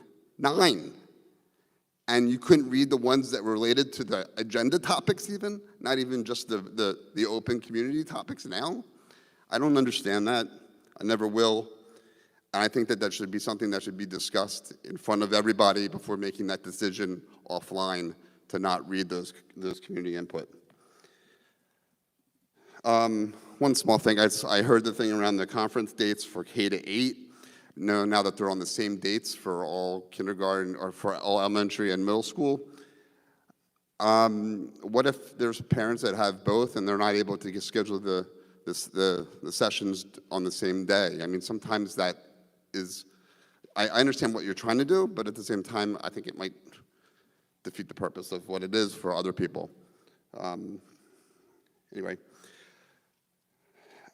And you couldn't read the ones that were related to the agenda topics even, not even just the open community topics now. I don't understand that. I never will. And I think that that should be something that should be discussed in front of everybody before making that decision offline to not read those community input. One small thing, I heard the thing around the conference dates for K to 8. No, now that they're on the same dates for all kindergarten or for all elementary and middle school. What if there's parents that have both and they're not able to schedule the sessions on the same day? I mean, sometimes that is, I understand what you're trying to do, but at the same time, I think it might defeat the purpose of what it is for other people. Anyway.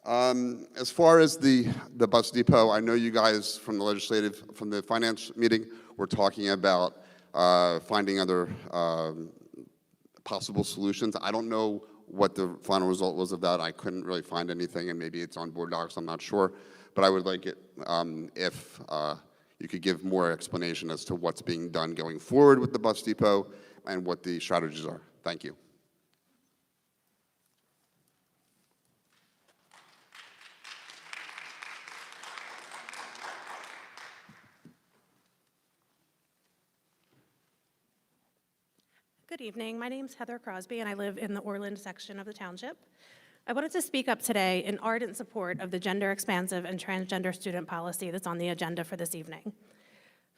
As far as the bus depot, I know you guys from the finance meeting were talking about finding other possible solutions. I don't know what the final result was of that. I couldn't really find anything, and maybe it's on board docs, I'm not sure. But I would like it if you could give more explanation as to what's being done going forward with the bus depot and what the strategies are. Thank you. Good evening. My name is Heather Crosby, and I live in the Orland section of the township. I wanted to speak up today in ardent support of the gender expansive and transgender student policy that's on the agenda for this evening.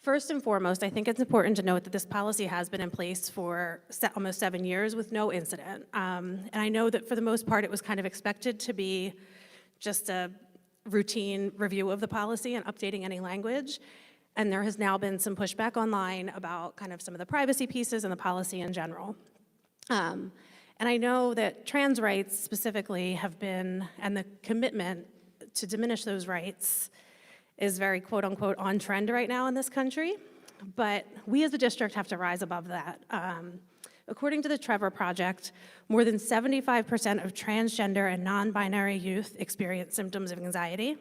First and foremost, I think it's important to note that this policy has been in place for almost 7 years with no incident. And I know that for the most part, it was kind of expected to be just a routine review of the policy and updating any language. And there has now been some pushback online about kind of some of the privacy pieces and the policy in general. And I know that trans rights specifically have been, and the commitment to diminish those rights is very quote unquote on trend right now in this country. But we as a district have to rise above that. According to the Trevor Project, more than 75% of transgender and non-binary youth experience symptoms of anxiety.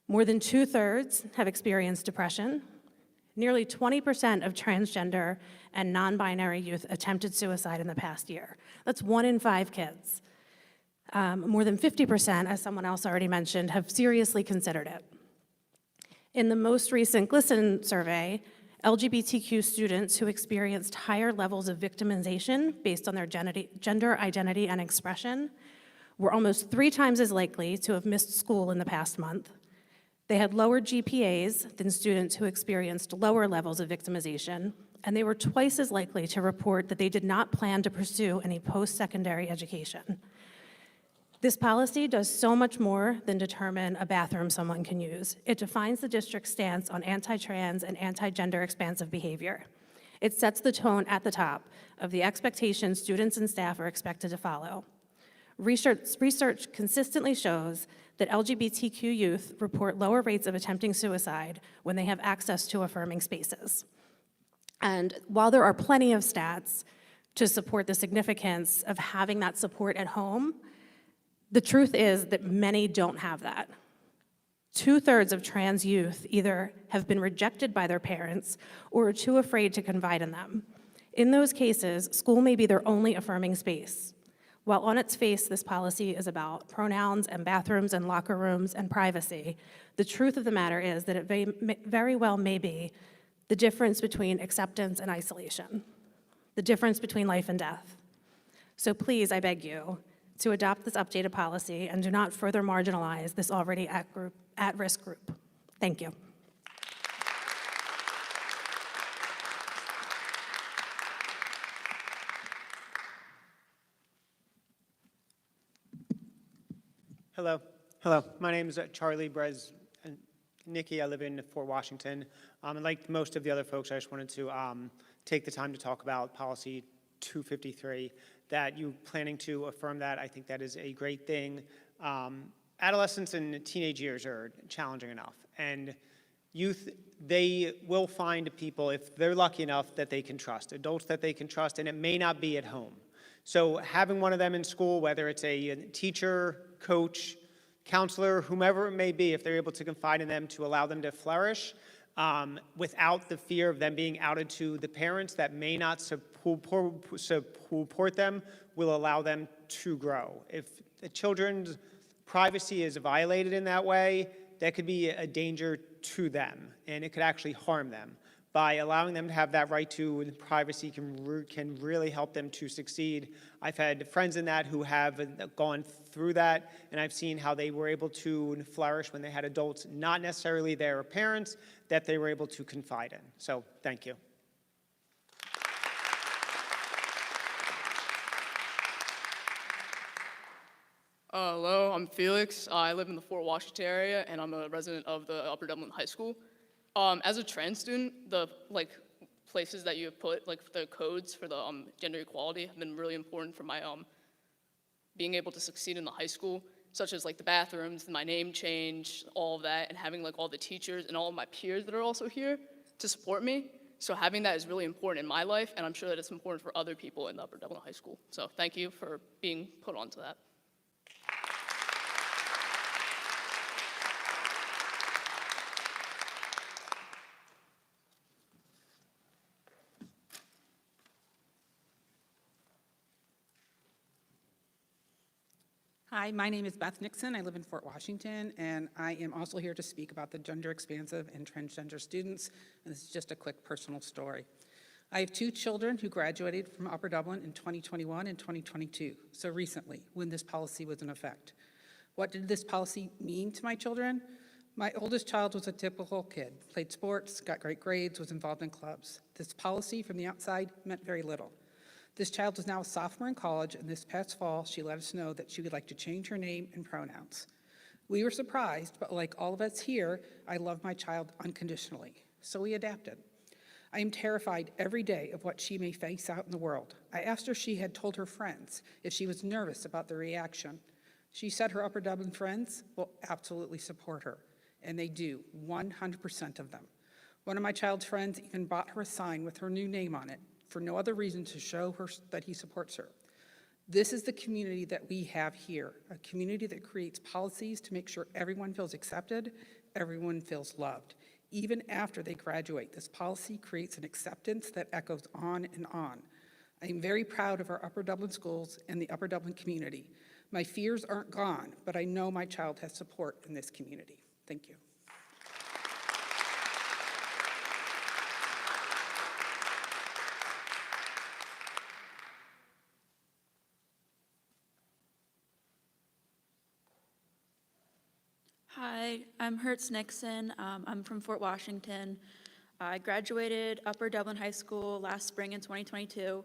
More than 2/3 have experienced depression. Nearly 20% of transgender and non-binary youth attempted suicide in the past year. That's 1 in 5 kids. More than 50%, as someone else already mentioned, have seriously considered it. In the most recent GLSEN survey, LGBTQ students who experienced higher levels of victimization based on their gender identity and expression were almost 3 times as likely to have missed school in the past month. They had lower GPAs than students who experienced lower levels of victimization, and they were twice as likely to report that they did not plan to pursue any post-secondary education. This policy does so much more than determine a bathroom someone can use. It defines the district's stance on anti-trans and anti-gender expansive behavior. It sets the tone at the top of the expectations students and staff are expected to follow. Research consistently shows that LGBTQ youth report lower rates of attempting suicide when they have access to affirming spaces. And while there are plenty of stats to support the significance of having that support at home, the truth is that many don't have that. 2/3 of trans youth either have been rejected by their parents or are too afraid to confide in them. In those cases, school may be their only affirming space. While on its face, this policy is about pronouns and bathrooms and locker rooms and privacy, the truth of the matter is that it very well may be the difference between acceptance and isolation, the difference between life and death. So please, I beg you, to adopt this updated policy and do not further marginalize this already at-risk group. Thank you. Hello. My name is Charlie Brez Nicky. I live in Fort Washington. And like most of the other folks, I just wanted to take the time to talk about Policy 253, that you planning to affirm that. I think that is a great thing. Adolescents and teenage years are challenging enough. And youth, they will find people, if they're lucky enough, that they can trust, adults that they can trust, and it may not be at home. So having one of them in school, whether it's a teacher, coach, counselor, whomever it may be, if they're able to confide in them to allow them to flourish without the fear of them being outed to the parents that may not support them, will allow them to grow. If the children's privacy is violated in that way, that could be a danger to them, and it could actually harm them. by allowing them to have that right to privacy can really help them to succeed. I've had friends in that who have gone through that, and I've seen how they were able to flourish when they had adults, not necessarily their parents, that they were able to confide in. So thank you. Hello, I'm Felix. I live in the Fort Washington area, and I'm a resident of the Upper Dublin High School. As a trans student, the places that you have put, the codes for the gender equality, have been really important for my being able to succeed in the high school, such as the bathrooms, my name change, all of that, and having all the teachers and all of my peers that are also here to support me. So having that is really important in my life, and I'm sure that it's important for other people in the Upper Dublin High School. So thank you for being put onto that. Hi, my name is Beth Nixon. I live in Fort Washington, and I am also here to speak about the gender expansive and transgender students. And this is just a quick personal story. I have 2 children who graduated from Upper Dublin in 2021 and 2022, so recently, when this policy was in effect. What did this policy mean to my children? My oldest child was a typical kid, played sports, got great grades, was involved in clubs. This policy from the outside meant very little. This child is now a sophomore in college, and this past fall, she let us know that she would like to change her name and pronouns. We were surprised, but like all of us here, I love my child unconditionally, so we adapted. I am terrified every day of what she may face out in the world. I asked her if she had told her friends if she was nervous about the reaction. She said her Upper Dublin friends will absolutely support her, and they do, 100% of them. One of my child's friends even bought her a sign with her new name on it, for no other reason to show her that he supports her. This is the community that we have here, a community that creates policies to make sure everyone feels accepted, everyone feels loved. Even after they graduate, this policy creates an acceptance that echoes on and on. I am very proud of our Upper Dublin schools and the Upper Dublin community. My fears aren't gone, but I know my child has support in this community. Thank you. Hi, I'm Hertz Nixon. I'm from Fort Washington. I graduated Upper Dublin High School last spring in 2022.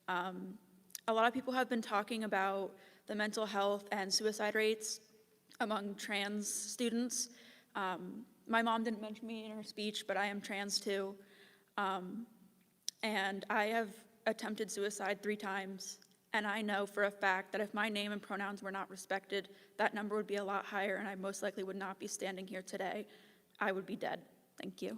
A lot of people have been talking about the mental health and suicide rates among trans students. My mom didn't mention me in her speech, but I am trans too. And I have attempted suicide 3 times. And I know for a fact that if my name and pronouns were not respected, that number would be a lot higher, and I most likely would not be standing here today. I would be dead. Thank you.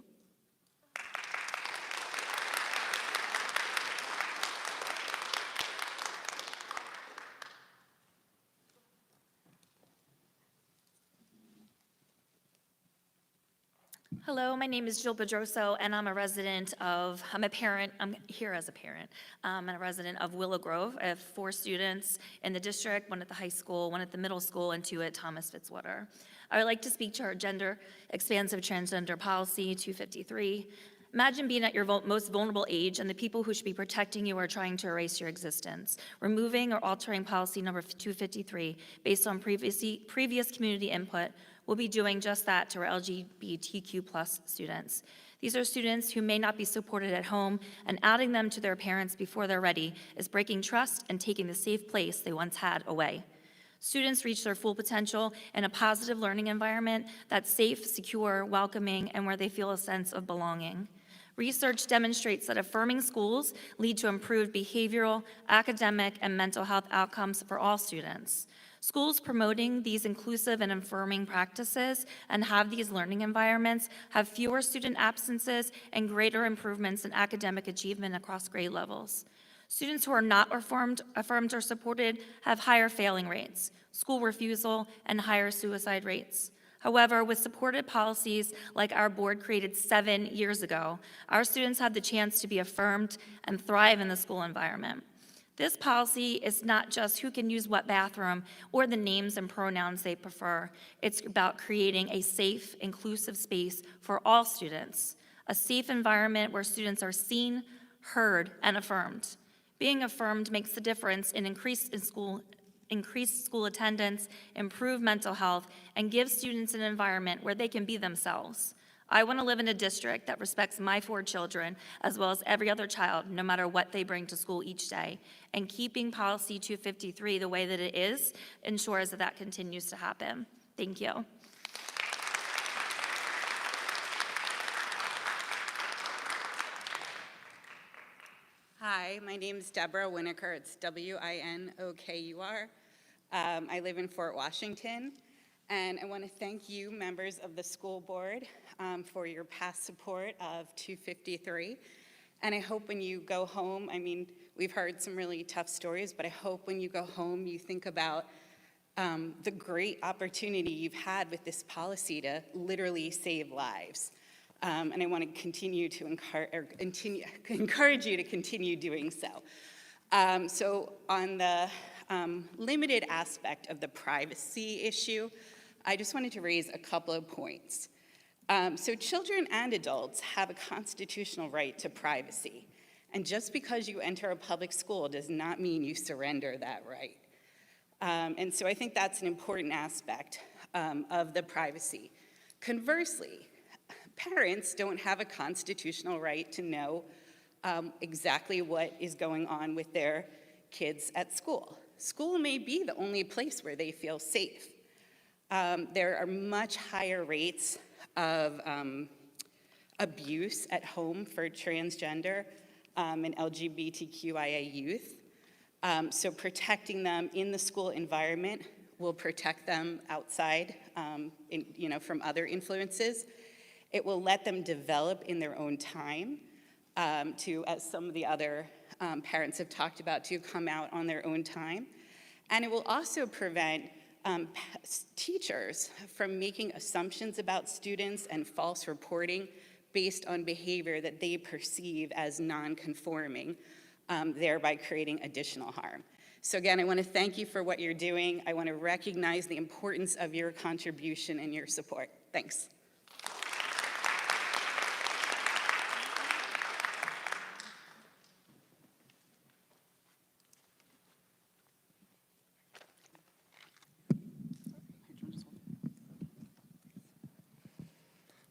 Hello, my name is Jill Bedroso, and I'm a parent, I'm here as a parent. I'm a resident of Willow Grove. I have 4 students in the district, 1 at the high school, 1 at the middle school, and 2 at Thomas Fitzwater. I would like to speak to our gender expansive transgender policy 253. Imagine being at your most vulnerable age and the people who should be protecting you are trying to erase your existence. Removing or altering policy number 253 based on previous community input will be doing just that to our LGBTQ+ students. These are students who may not be supported at home, and adding them to their parents before they're ready is breaking trust and taking the safe place they once had away. Students reach their full potential in a positive learning environment that's safe, secure, welcoming, and where they feel a sense of belonging. Research demonstrates that affirming schools lead to improved behavioral, academic, and mental health outcomes for all students. Schools promoting these inclusive and affirming practices and have these learning environments have fewer student absences and greater improvements in academic achievement across grade levels. Students who are not affirmed or supported have higher failing rates, school refusal, and higher suicide rates. However, with supported policies like our board created 7 years ago, our students have the chance to be affirmed and thrive in the school environment. This policy is not just who can use what bathroom or the names and pronouns they prefer. It's about creating a safe, inclusive space for all students. a safe environment where students are seen, heard, and affirmed. Being affirmed makes the difference in increased school attendance, improved mental health, and gives students an environment where they can be themselves. I want to live in a district that respects my 4 children, as well as every other child, no matter what they bring to school each day. And keeping Policy 253 the way that it is ensures that that continues to happen. Thank you. Hi, my name is Deborah Winokur. It's Winokur. I live in Fort Washington, and I want to thank you, members of the school board, for your past support of 253. And I hope when you go home, I mean, we've heard some really tough stories, but I hope when you go home, you think about the great opportunity you've had with this policy to literally save lives. And I want to continue to encourage you to continue doing so. So on the limited aspect of the privacy issue, I just wanted to raise a couple of points. So children and adults have a constitutional right to privacy. And just because you enter a public school does not mean you surrender that right. And so I think that's an important aspect of the privacy. Conversely, parents don't have a constitutional right to know exactly what is going on with their kids at school. School may be the only place where they feel safe. There are much higher rates of abuse at home for transgender and LGBTQIA youth. So protecting them in the school environment will protect them outside from other influences. It will let them develop in their own time to, as some of the other parents have talked about, to come out on their own time. And it will also prevent teachers from making assumptions about students and false reporting based on behavior that they perceive as non-conforming, thereby creating additional harm. So again, I want to thank you for what you're doing. I want to recognize the importance of your contribution and your support. Thanks.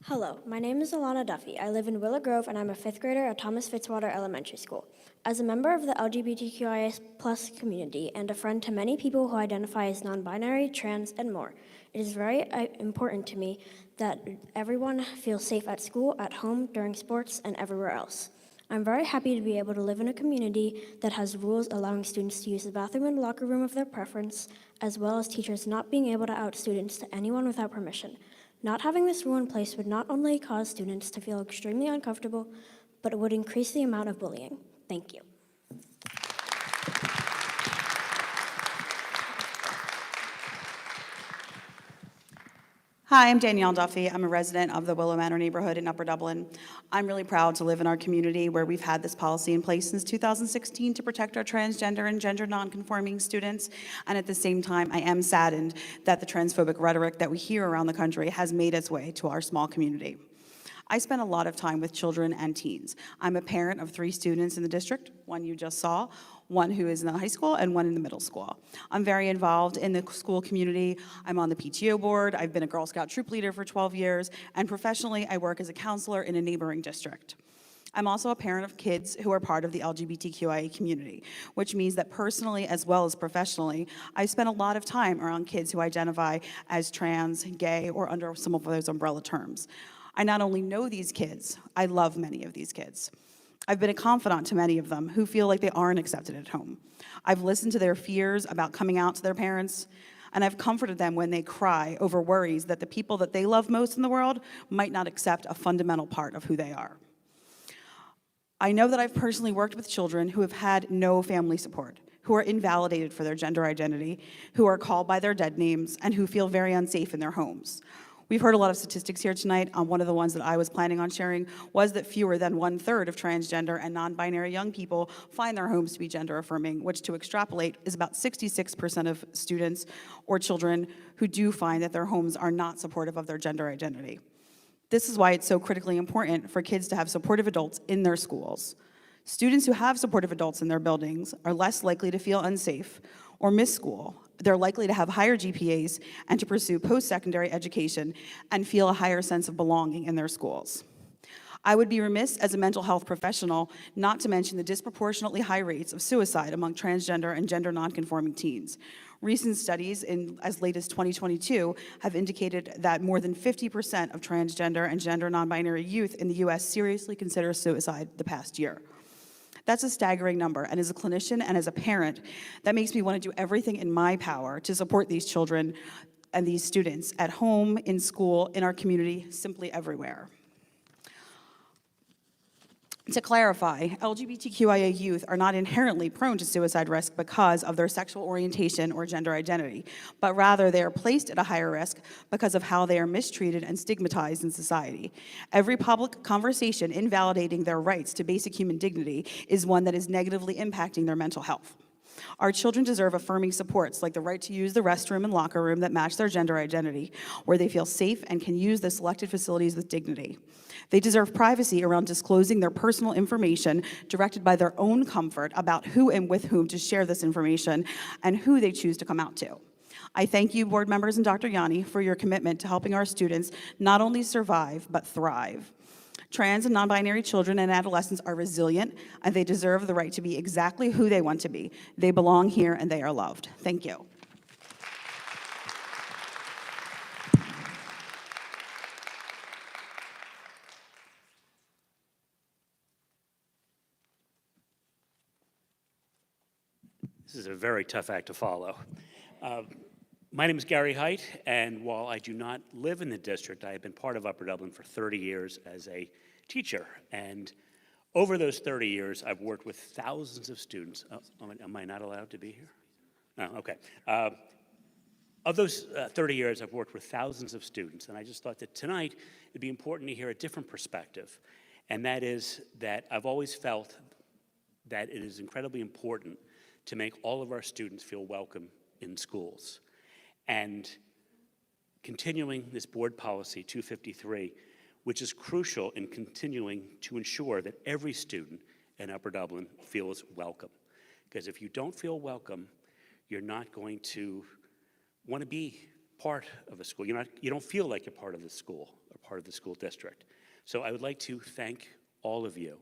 Hello, my name is Alana Duffy. I live in Willow Grove, and I'm a 5th grader at Thomas Fitzwater Elementary School. As a member of the LGBTQIA+ community and a friend to many people who identify as non-binary, trans, and more, it is very important to me that everyone feels safe at school, at home, during sports, and everywhere else. I'm very happy to be able to live in a community that has rules allowing students to use the bathroom and locker room of their preference, as well as teachers not being able to out students to anyone without permission. Not having this rule in place would not only cause students to feel extremely uncomfortable, but it would increase the amount of bullying. Thank you. Hi, I'm Danielle Duffy. I'm a resident of the Willow Manor neighborhood in Upper Dublin. I'm really proud to live in our community where we've had this policy in place since 2016 to protect our transgender and gender nonconforming students. And at the same time, I am saddened that the transphobic rhetoric that we hear around the country has made its way to our small community. I spend a lot of time with children and teens. I'm a parent of 3 students in the district, one you just saw, one who is in the high school, and one in the middle school. I'm very involved in the school community. I'm on the PTO board. I've been a Girl Scout troop leader for 12 years, and professionally, I work as a counselor in a neighboring district. I'm also a parent of kids who are part of the LGBTQIA community, which means that personally as well as professionally, I spend a lot of time around kids who identify as trans, gay, or under some of those umbrella terms. I not only know these kids, I love many of these kids. I've been a confidant to many of them who feel like they aren't accepted at home. I've listened to their fears about coming out to their parents, and I've comforted them when they cry over worries that the people that they love most in the world might not accept a fundamental part of who they are. I know that I've personally worked with children who have had no family support, who are invalidated for their gender identity, who are called by their dead names, and who feel very unsafe in their homes. We've heard a lot of statistics here tonight. One of the ones that I was planning on sharing was that fewer than 1/3 of transgender and non-binary young people find their homes to be gender affirming, which to extrapolate is about 66% of students or children who do find that their homes are not supportive of their gender identity. This is why it's so critically important for kids to have supportive adults in their schools. Students who have supportive adults in their buildings are less likely to feel unsafe or miss school. They're likely to have higher GPAs and to pursue post-secondary education and feel a higher sense of belonging in their schools. I would be remiss as a mental health professional not to mention the disproportionately high rates of suicide among transgender and gender nonconforming teens. Recent studies in as late as 2022 have indicated that more than 50% of transgender and gender non-binary youth in the US seriously consider suicide the past year. That's a staggering number, and as a clinician and as a parent, that makes me want to do everything in my power to support these children and these students at home, in school, in our community, simply everywhere. To clarify, LGBTQIA youth are not inherently prone to suicide risk because of their sexual orientation or gender identity, but rather they are placed at a higher risk because of how they are mistreated and stigmatized in society. Every public conversation invalidating their rights to basic human dignity is one that is negatively impacting their mental health. Our children deserve affirming supports like the right to use the restroom and locker room that match their gender identity, where they feel safe and can use the selected facilities with dignity. They deserve privacy around disclosing their personal information directed by their own comfort about who and with whom to share this information and who they choose to come out to. I thank you, board members and Dr. Yanni, for your commitment to helping our students not only survive, but thrive. Trans and non-binary children and adolescents are resilient, and they deserve the right to be exactly who they want to be. They belong here, and they are loved. Thank you. This is a very tough act to follow. My name is Gary Height, and while I do not live in the district, I have been part of Upper Dublin for 30 years as a teacher. And over those 30 years, I've worked with thousands of students. Oh, am I not allowed to be here? No, okay. Of those 30 years, I've worked with thousands of students, and I just thought that tonight it'd be important to hear a different perspective. And that is that I've always felt that it is incredibly important to make all of our students feel welcome in schools. And continuing this board policy 253, which is crucial in continuing to ensure that every student in Upper Dublin feels welcome. Because if you don't feel welcome, you're not going to want to be part of a school. You don't feel like you're part of the school or part of the school district. So I would like to thank all of you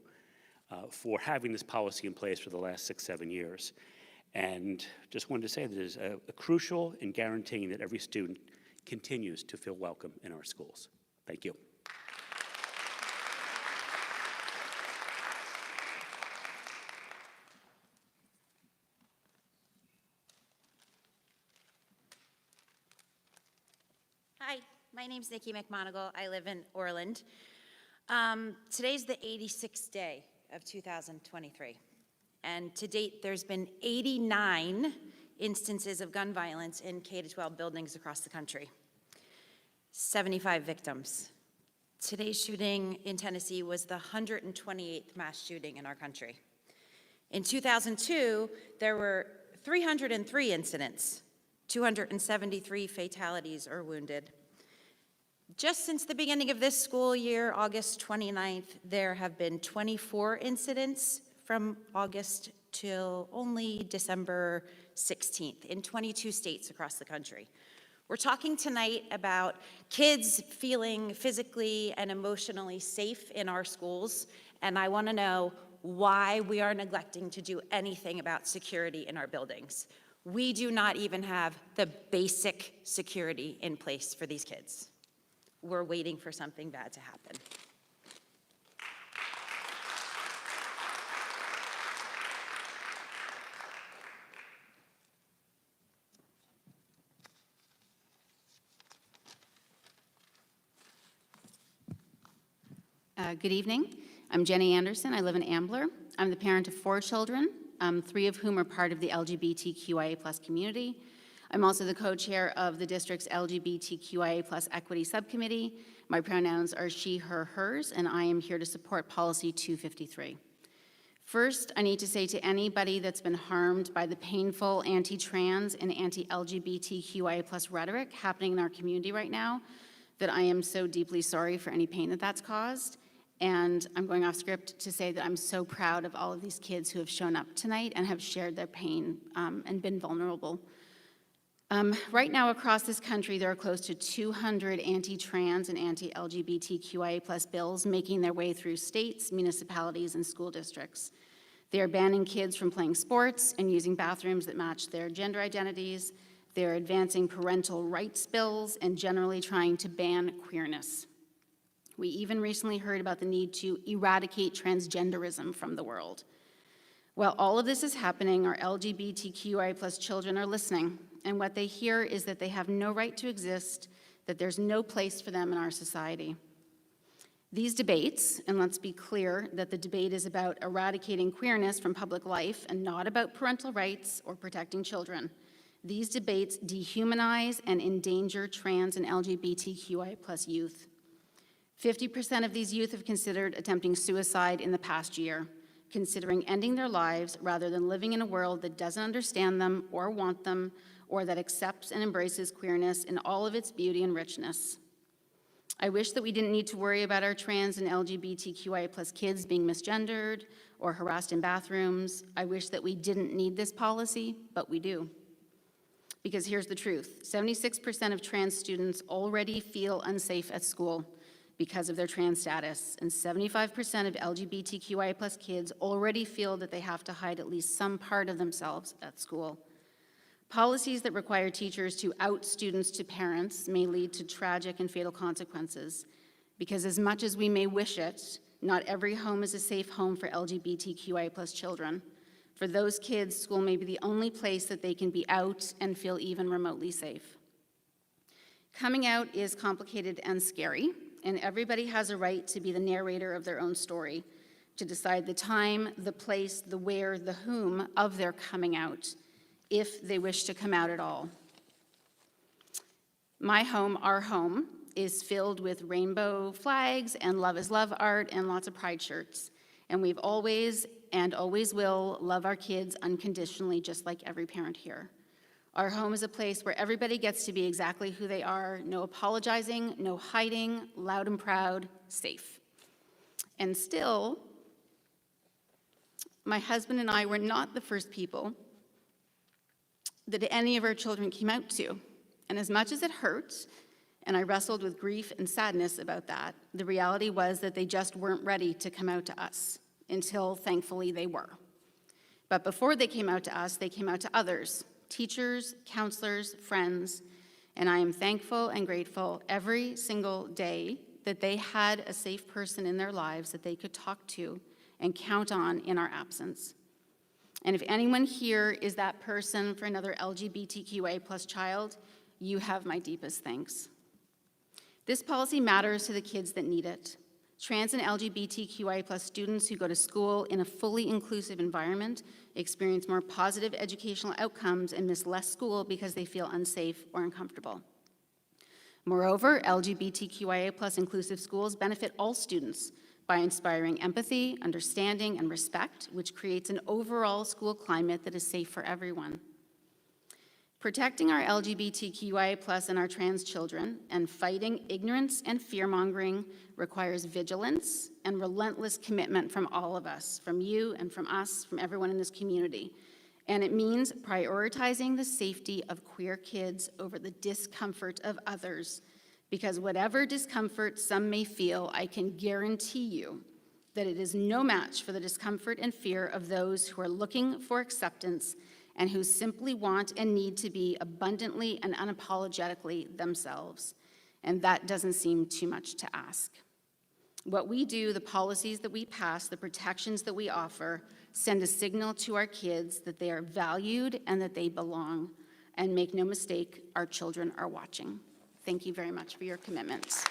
for having this policy in place for the last 6-7 years. And just wanted to say that it is a crucial in guaranteeing that every student continues to feel welcome in our schools. Thank you. Hi, my name's Nikki McMonigal. I live in Orland. Today's the 86th day of 2023. And to date, there's been 89 instances of gun violence in K-12 buildings across the country. 75 victims. Today's shooting in Tennessee was the 128th mass shooting in our country. In 2002, there were 303 incidents, 273 fatalities or wounded. Just since the beginning of this school year, August 29th, there have been 24 incidents from August till only December 16th in 22 states across the country. We're talking tonight about kids feeling physically and emotionally safe in our schools, and I want to know why we are neglecting to do anything about security in our buildings. We do not even have the basic security in place for these kids. We're waiting for something bad to happen. Good evening. I'm Jenny Anderson. I live in Ambler. I'm the parent of 4 children, 3 of whom are part of the LGBTQIA+ community. I'm also the co-chair of the district's LGBTQIA+ equity subcommittee. My pronouns are she, her, hers, and I am here to support policy 253. First, I need to say to anybody that's been harmed by the painful anti-trans and anti-LGBTQIA+ rhetoric happening in our community right now, that I am so deeply sorry for any pain that that's caused. And I'm going off script to say that I'm so proud of all of these kids who have shown up tonight and have shared their pain and been vulnerable. Right now across this country, there are close to 200 anti-trans and anti-LGBTQIA+ bills making their way through states, municipalities, and school districts. They are banning kids from playing sports and using bathrooms that match their gender identities. They're advancing parental rights bills and generally trying to ban queerness. We even recently heard about the need to eradicate transgenderism from the world. While all of this is happening, our LGBTQIA+ children are listening, and what they hear is that they have no right to exist, that there's no place for them in our society. These debates, and let's be clear that the debate is about eradicating queerness from public life and not about parental rights or protecting children. These debates dehumanize and endanger trans and LGBTQIA+ youth. 50% of these youth have considered attempting suicide in the past year, considering ending their lives rather than living in a world that doesn't understand them or want them, or that accepts and embraces queerness in all of its beauty and richness. I wish that we didn't need to worry about our trans and LGBTQIA+ kids being misgendered or harassed in bathrooms. I wish that we didn't need this policy, but we do. Because here's the truth, 76% of trans students already feel unsafe at school because of their trans status, and 75% of LGBTQIA+ kids already feel that they have to hide at least some part of themselves at school. Policies that require teachers to out students to parents may lead to tragic and fatal consequences, because as much as we may wish it, not every home is a safe home for LGBTQIA+ children. For those kids, school may be the only place that they can be out and feel even remotely safe. Coming out is complicated and scary, and everybody has a right to be the narrator of their own story, to decide the time, the place, the where, the whom of their coming out, if they wish to come out at all. My home, our home, is filled with rainbow flags and Love is Love art and lots of pride shirts. And we've always and always will love our kids unconditionally, just like every parent here. Our home is a place where everybody gets to be exactly who they are, no apologizing, no hiding, loud and proud, safe. And still, my husband and I were not the first people that any of our children came out to. And as much as it hurt, and I wrestled with grief and sadness about that, the reality was that they just weren't ready to come out to us until, thankfully, they were. But before they came out to us, they came out to others, teachers, counselors, friends, and I am thankful and grateful every single day that they had a safe person in their lives that they could talk to and count on in our absence. And if anyone here is that person for another LGBTQA+ child, you have my deepest thanks. This policy matters to the kids that need it. Trans and LGBTQIA+ students who go to school in a fully inclusive environment experience more positive educational outcomes and miss less school because they feel unsafe or uncomfortable. Moreover, LGBTQIA+ inclusive schools benefit all students by inspiring empathy, understanding, and respect, which creates an overall school climate that is safe for everyone. Protecting our LGBTQIA+ and our trans children and fighting ignorance and fear-mongering requires vigilance and relentless commitment from all of us, from you and from us, from everyone in this community. And it means prioritizing the safety of queer kids over the discomfort of others, because whatever discomfort some may feel, I can guarantee you that it is no match for the discomfort and fear of those who are looking for acceptance and who simply want and need to be abundantly and unapologetically themselves. And that doesn't seem too much to ask. What we do, the policies that we pass, the protections that we offer, send a signal to our kids that they are valued and that they belong. And make no mistake, our children are watching. Thank you very much for your commitment.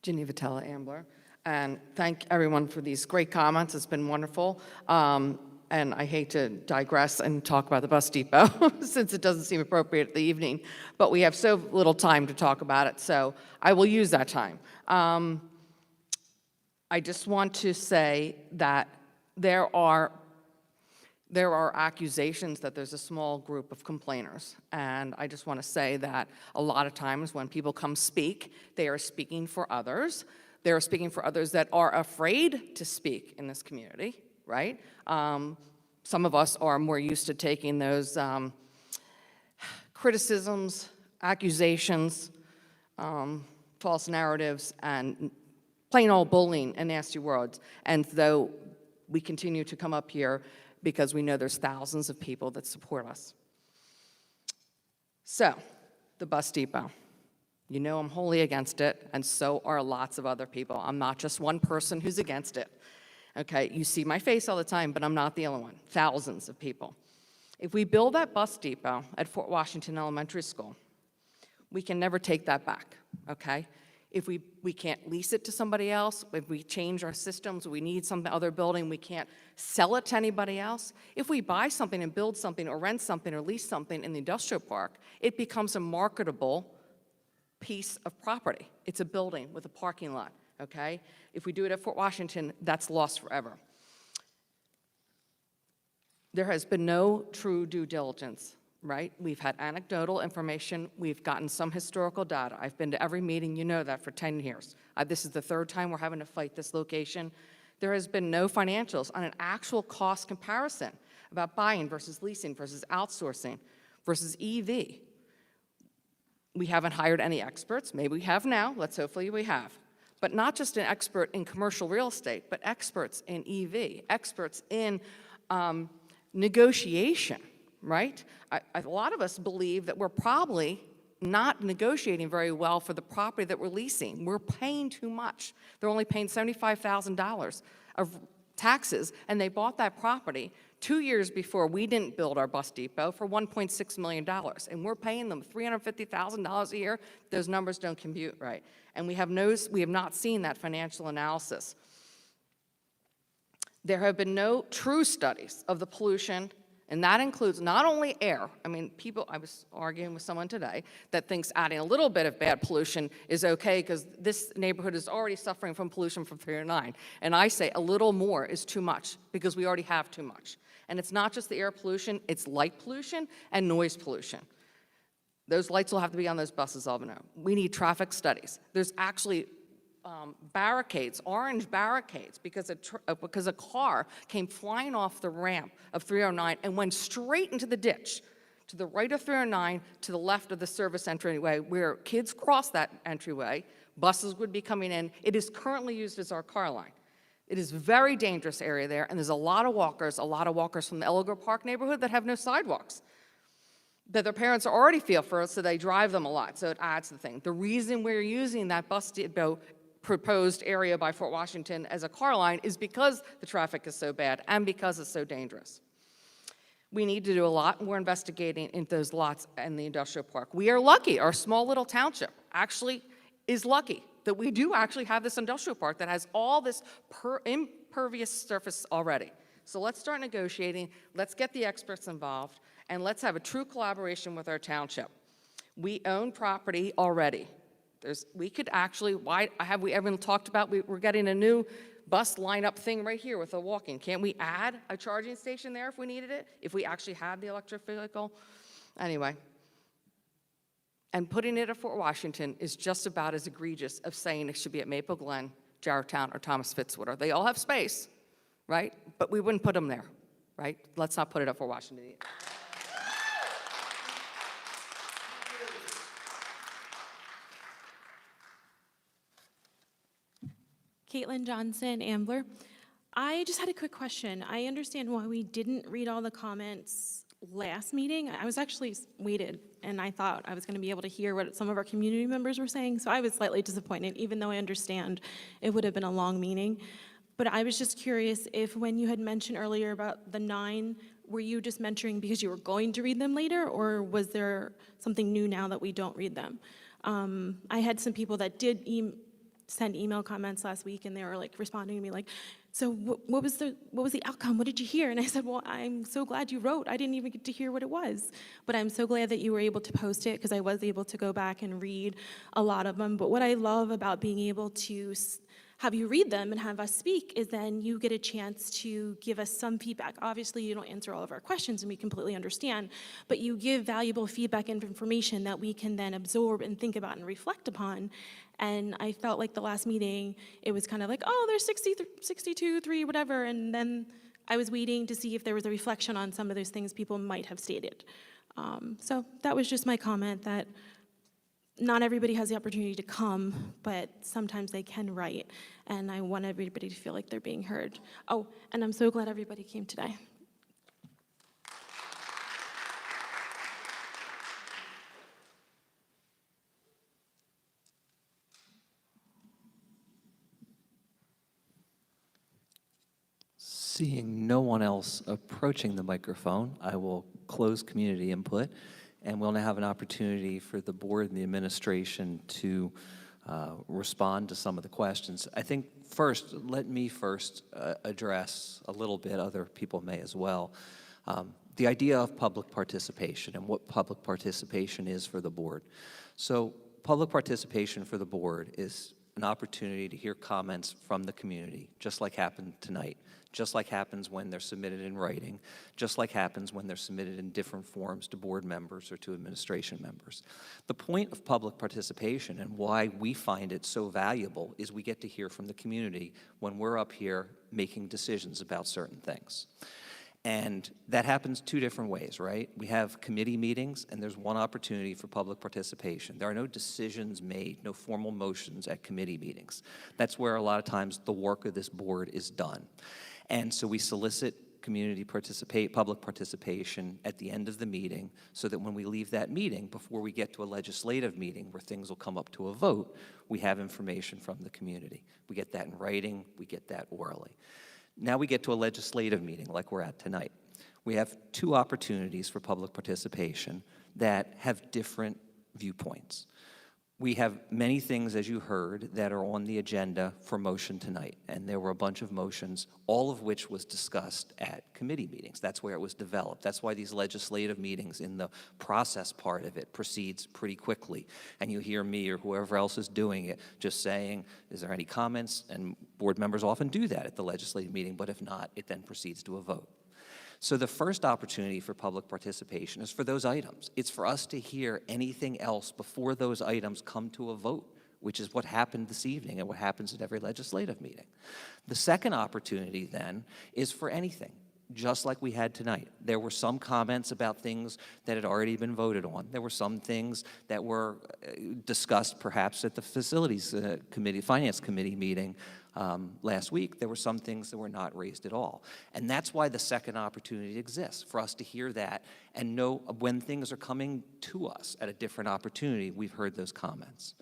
Geneva Tella Ambler, and thank everyone for these great comments. It's been wonderful. And I hate to digress and talk about the bus depot since it doesn't seem appropriate at the evening, but we have so little time to talk about it, so I will use that time. I just want to say that there are accusations that there's a small group of complainers. And I just want to say that a lot of times when people come speak, they are speaking for others. They are speaking for others that are afraid to speak in this community, right? Some of us are more used to taking those criticisms, accusations, false narratives, and plain old bullying and nasty words. And though we continue to come up here because we know there's thousands of people that support us. So, the bus depot. You know I'm wholly against it, and so are lots of other people. I'm not just one person who's against it. Okay, you see my face all the time, but I'm not the only one. Thousands of people. If we build that bus depot at Fort Washington Elementary School, we can never take that back, okay? If we can't lease it to somebody else, if we change our systems, we need some other building, we can't sell it to anybody else. If we buy something and build something or rent something or lease something in the industrial park, it becomes a marketable piece of property. It's a building with a parking lot, okay? If we do it at Fort Washington, that's lost forever. There has been no true due diligence, right? We've had anecdotal information. We've gotten some historical data. I've been to every meeting, you know that, for 10 years. This is the third time we're having to fight this location. There has been no financials on an actual cost comparison about buying versus leasing versus outsourcing versus EV. We haven't hired any experts. Maybe we have now. Hopefully we have. But not just an expert in commercial real estate, but experts in EV, experts in negotiation, right? A lot of us believe that we're probably not negotiating very well for the property that we're leasing. We're paying too much. They're only paying $75,000 of taxes, and they bought that property 2 years before we didn't build our bus depot for $1.6 million, and we're paying them $350,000 a year. Those numbers don't compute right, and we have not seen that financial analysis. There have been no true studies of the pollution, and that includes not only air. I mean, I was arguing with someone today that thinks adding a little bit of bad pollution is okay because this neighborhood is already suffering from pollution from 309. And I say a little more is too much because we already have too much. And it's not just the air pollution, it's light pollution and noise pollution. Those lights will have to be on those buses, all know. We need traffic studies. There's actually barricades, orange barricades, because a car came flying off the ramp of 309 and went straight into the ditch, to the right of 309, to the left of the service entryway, where kids cross that entryway, buses would be coming in. It is currently used as our car line. It is a very dangerous area there, and there's a lot of walkers from the Elligo Park neighborhood that have no sidewalks, that their parents already feel for us, so they drive them a lot, so it adds to the thing. The reason we're using that bus depot proposed area by Fort Washington as a car line is because the traffic is so bad and because it's so dangerous. We need to do a lot, and we're investigating into those lots in the industrial park. We are lucky, our small little township actually is lucky that we do actually have this industrial park that has all this impervious surface already. So let's start negotiating, let's get the experts involved, and let's have a true collaboration with our township. We own property already. We could actually, why have we ever talked about, we're getting a new bus lineup thing right here with a walking. Can't we add a charging station there if we needed it? If we actually had the electric vehicle? Anyway. And putting it at Fort Washington is just about as egregious of saying it should be at Maple Glen, Jarrowtown, or Thomas Fitzwater. They all have space, right? But we wouldn't put them there, right? Let's not put it at Fort Washington either. Caitlin Johnson, Ambler. I just had a quick question. I understand why we didn't read all the comments last meeting. I was actually waited, and I thought I was going to be able to hear what some of our community members were saying, so I was slightly disappointed, even though I understand it would have been a long meeting. But I was just curious if when you had mentioned earlier about the 9, were you just mentioning because you were going to read them later, or was there something new now that we don't read them? I had some people that did send email comments last week, and they were like responding to me like, so what was the outcome? What did you hear? And I said, well, I'm so glad you wrote. I didn't even get to hear what it was. But I'm so glad that you were able to post it, because I was able to go back and read a lot of them. But what I love about being able to have you read them and have us speak is then you get a chance to give us some feedback. Obviously, you don't answer all of our questions, and we completely understand, but you give valuable feedback and information that we can then absorb and think about and reflect upon. And I felt like the last meeting, it was kind of like, oh, there's 62, 3, whatever, and then I was waiting to see if there was a reflection on some of those things people might have stated. So that was just my comment, that not everybody has the opportunity to come, but sometimes they can write, and I want everybody to feel like they're being heard. Oh, and I'm so glad everybody came today. Seeing no one else approaching the microphone, I will close community input, and we'll now have an opportunity for the board and the administration to respond to some of the questions. I think let me first address a little bit, other people may as well, the idea of public participation and what public participation is for the board. So public participation for the board is an opportunity to hear comments from the community, just like happened tonight, just like happens when they're submitted in writing, just like happens when they're submitted in different forms to board members or to administration members. The point of public participation and why we find it so valuable is we get to hear from the community when we're up here making decisions about certain things. And that happens two different ways, right? We have committee meetings, and there's one opportunity for public participation. There are no decisions made, no formal motions at committee meetings. That's where a lot of times the work of this board is done. And so we solicit public participation at the end of the meeting, so that when we leave that meeting, before we get to a legislative meeting where things will come up to a vote, we have information from the community. We get that in writing, we get that orally. Now we get to a legislative meeting like we're at tonight. We have two opportunities for public participation that have different viewpoints. We have many things, as you heard, that are on the agenda for motion tonight, and there were a bunch of motions, all of which was discussed at committee meetings. That's where it was developed. That's why these legislative meetings, in the process part of it, proceeds pretty quickly. And you hear me or whoever else is doing it just saying, is there any comments? And board members often do that at the legislative meeting, but if not, it then proceeds to a vote. So the first opportunity for public participation is for those items. It's for us to hear anything else before those items come to a vote, which is what happened this evening and what happens at every legislative meeting. The second opportunity then is for anything, just like we had tonight. There were some comments about things that had already been voted on. There were some things that were discussed perhaps at the facilities committee, finance committee meeting last week. There were some things that were not raised at all. And that's why the second opportunity exists, for us to hear that and know when things are coming to us at a different opportunity, we've heard those comments.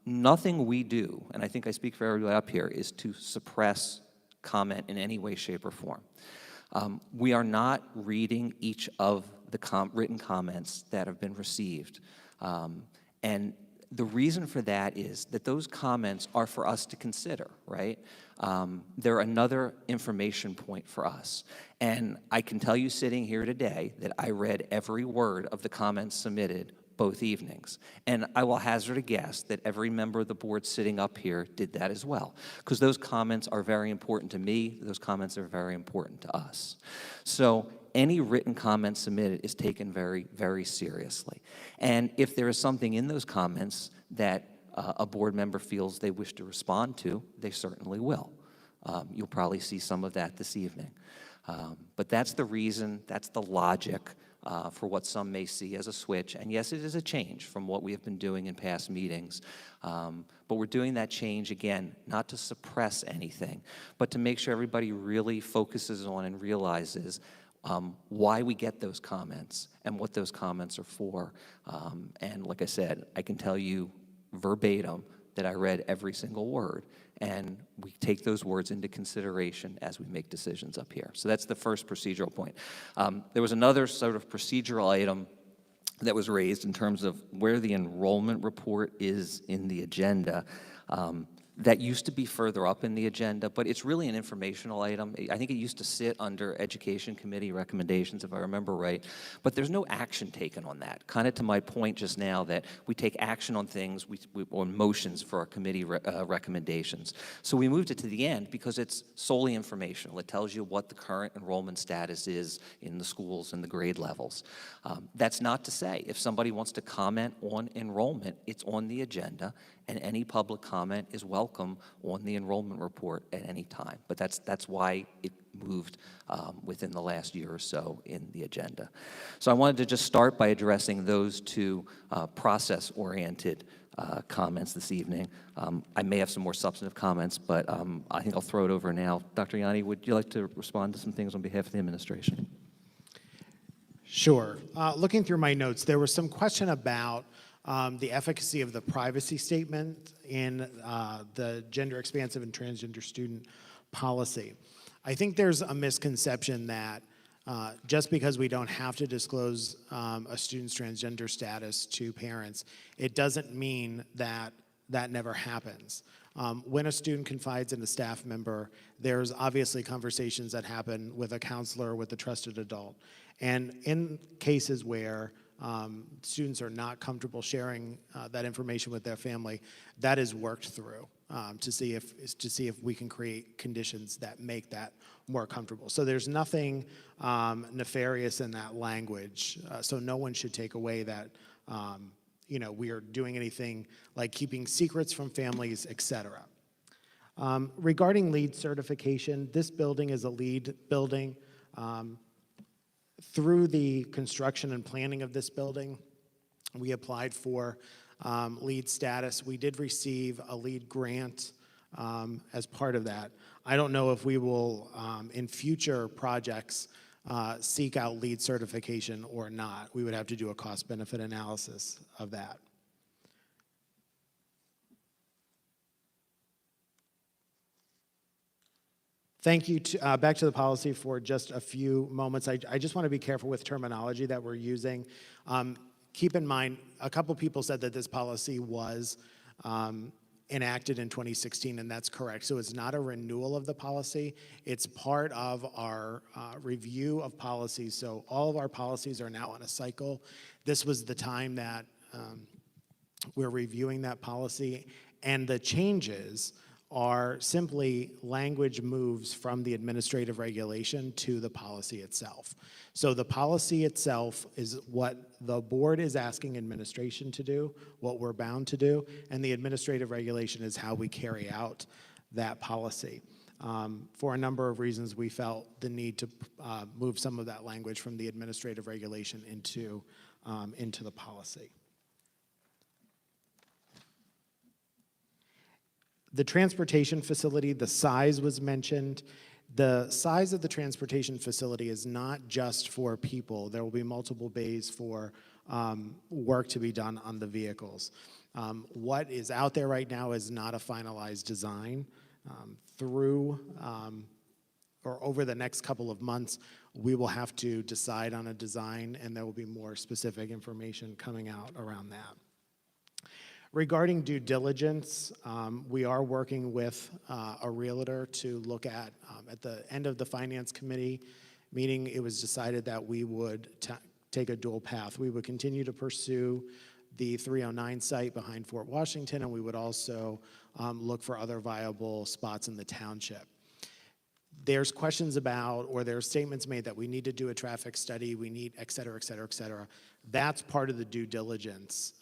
Nothing we do, and I think I speak for everybody up here, is to suppress comment in any way, shape, or form. We are not reading each of the written comments that have been received. And the reason for that is that those comments are for us to consider, right? They're another information point for us. And I can tell you sitting here today that I read every word of the comments submitted both evenings. And I will hazard a guess that every member of the board sitting up here did that as well, because those comments are very important to me. Those comments are very important to us. So any written comment submitted is taken very, very seriously. And if there is something in those comments that a board member feels they wish to respond to, they certainly will. You'll probably see some of that this evening. But that's the reason, that's the logic for what some may see as a switch. And yes, it is a change from what we have been doing in past meetings. But we're doing that change, again, not to suppress anything, but to make sure everybody really focuses on and realizes why we get those comments and what those comments are for. And like I said, I can tell you verbatim that I read every single word, and we take those words into consideration as we make decisions up here. So that's the first procedural point. There was another sort of procedural item that was raised in terms of where the enrollment report is in the agenda. that used to be further up in the agenda, but it's really an informational item. I think it used to sit under Education Committee recommendations, if I remember right, but there's no action taken on that. Kind of to my point just now that we take action on things, or motions for our committee recommendations. So we moved it to the end because it's solely informational. It tells you what the current enrollment status is in the schools and the grade levels. That's not to say if somebody wants to comment on enrollment, it's on the agenda, and any public comment is welcome on the enrollment report at any time. But that's why it moved within the last year or so in the agenda. So I wanted to just start by addressing those two process-oriented comments this evening. I may have some more substantive comments, but I think I'll throw it over now. Dr. Yanni, would you like to respond to some things on behalf of the administration? Sure. Looking through my notes, there was some question about the efficacy of the privacy statement in the gender expansive and transgender student policy. I think there's a misconception that just because we don't have to disclose a student's transgender status to parents, it doesn't mean that that never happens. When a student confides in a staff member, there's obviously conversations that happen with a counselor, with a trusted adult. And in cases where students are not comfortable sharing that information with their family, that is worked through to see if we can create conditions that make that more comfortable. So there's nothing nefarious in that language. So no one should take away that we are doing anything like keeping secrets from families, et cetera. Regarding LEED certification, this building is a LEED building. Through the construction and planning of this building, we applied for LEED status. We did receive a LEED grant as part of that. I don't know if we will, in future projects, seek out LEED certification or not. We would have to do a cost-benefit analysis of that. Thank you. Back to the policy for just a few moments. I just want to be careful with terminology that we're using. Keep in mind, a couple people said that this policy was enacted in 2016, and that's correct. So it's not a renewal of the policy. It's part of our review of policies. So all of our policies are now on a cycle. This was the time that we're reviewing that policy, and the changes are simply language moves from the administrative regulation to the policy itself. So the policy itself is what the board is asking administration to do, what we're bound to do, and the administrative regulation is how we carry out that policy. For a number of reasons, we felt the need to move some of that language from the administrative regulation into the policy. The transportation facility, the size was mentioned. The size of the transportation facility is not just for people. There will be multiple bays for work to be done on the vehicles. What is out there right now is not a finalized design. Over the next couple of months, we will have to decide on a design, and there will be more specific information coming out around that. Regarding due diligence, we are working with a realtor to look at the end of the Finance Committee meeting, it was decided that we would take a dual path. We would continue to pursue the 309 site behind Fort Washington, and we would also look for other viable spots in the township. There's questions about, or there's statements made that we need to do a traffic study, we need et cetera, et cetera, et cetera. That's part of the due diligence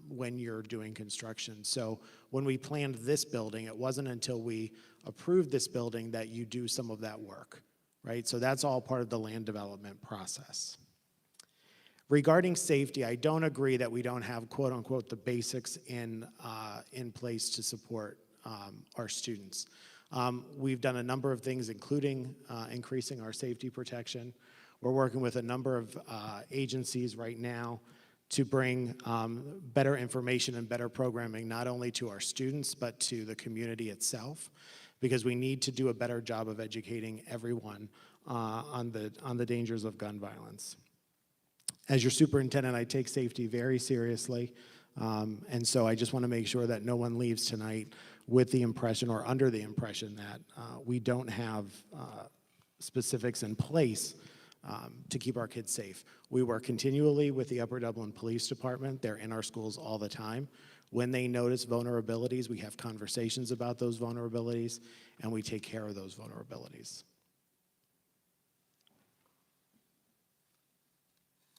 when you're doing construction. So when we planned this building, it wasn't until we approved this building that you do some of that work, right? So that's all part of the land development process. Regarding safety, I don't agree that we don't have, quote unquote, the basics in place to support our students. We've done a number of things, including increasing our safety protection. We're working with a number of agencies right now to bring better information and better programming, not only to our students, but to the community itself, because we need to do a better job of educating everyone on the dangers of gun violence. As your superintendent, I take safety very seriously, and so I just want to make sure that no one leaves tonight with the impression or under the impression that we don't have specifics in place to keep our kids safe. We work continually with the Upper Dublin Police Department. They're in our schools all the time. When they notice vulnerabilities, we have conversations about those vulnerabilities, and we take care of those vulnerabilities.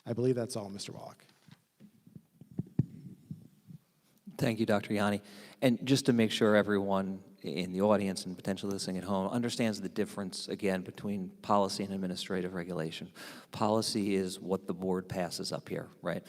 I believe that's all, Mr. Wallach. Thank you, Dr. Yanni. And just to make sure everyone in the audience and potentially listening at home understands the difference, again, between policy and administrative regulation. Policy is what the board passes up here, right?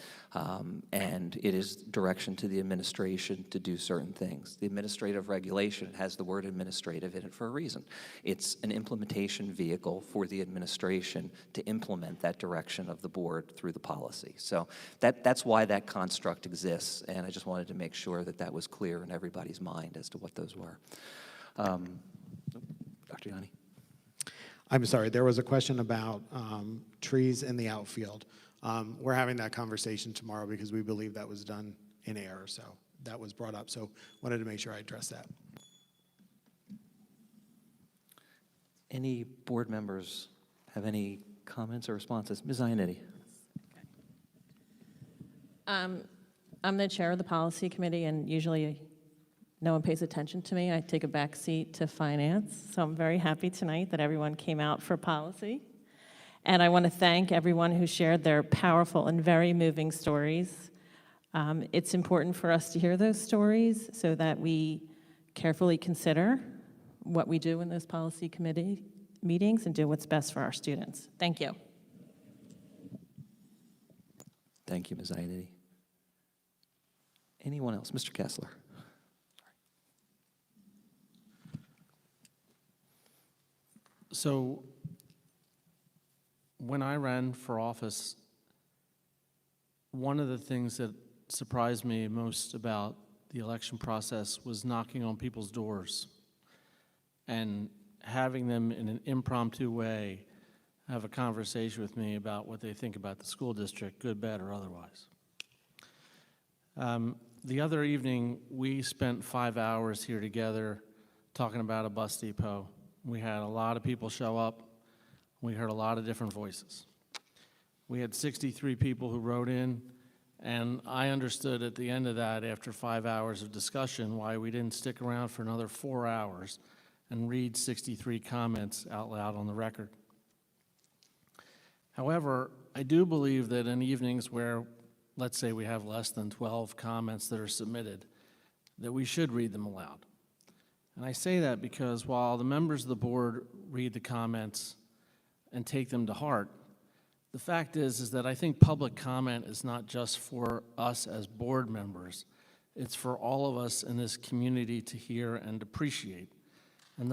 And it is direction to the administration to do certain things. The administrative regulation has the word administrative in it for a reason. It's an implementation vehicle for the administration to implement that direction of the board through the policy. So that's why that construct exists, and I just wanted to make sure that that was clear in everybody's mind as to what those were. Dr. Yanni. I'm sorry, there was a question about trees in the outfield. We're having that conversation tomorrow because we believe that was done in error, so that was brought up. So wanted to make sure I addressed that. Any board members have any comments or responses? Ms. Ionetti. I'm the chair of the policy committee, and usually no one pays attention to me. I take a back seat to finance, so I'm very happy tonight that everyone came out for policy. And I want to thank everyone who shared their powerful and very moving stories. It's important for us to hear those stories so that we carefully consider what we do in those policy committee meetings and do what's best for our students. Thank you. Thank you, Ms. Ionetti. Anyone else? Mr. Kessler. So when I ran for office, one of the things that surprised me most about the election process was knocking on people's doors and having them in an impromptu way have a conversation with me about what they think about the school district, good, bad, or otherwise. The other evening, we spent 5 hours here together talking about a bus depot. We had a lot of people show up. We heard a lot of different voices. We had 63 people who wrote in, and I understood at the end of that, after 5 hours of discussion, why we didn't stick around for another 4 hours and read 63 comments out loud on the record. However, I do believe that in evenings where, let's say we have less than 12 comments that are submitted, that we should read them aloud. And I say that because while the members of the board read the comments and take them to heart, the fact is that I think public comment is not just for us as board members, it's for all of us in this community to hear and appreciate. And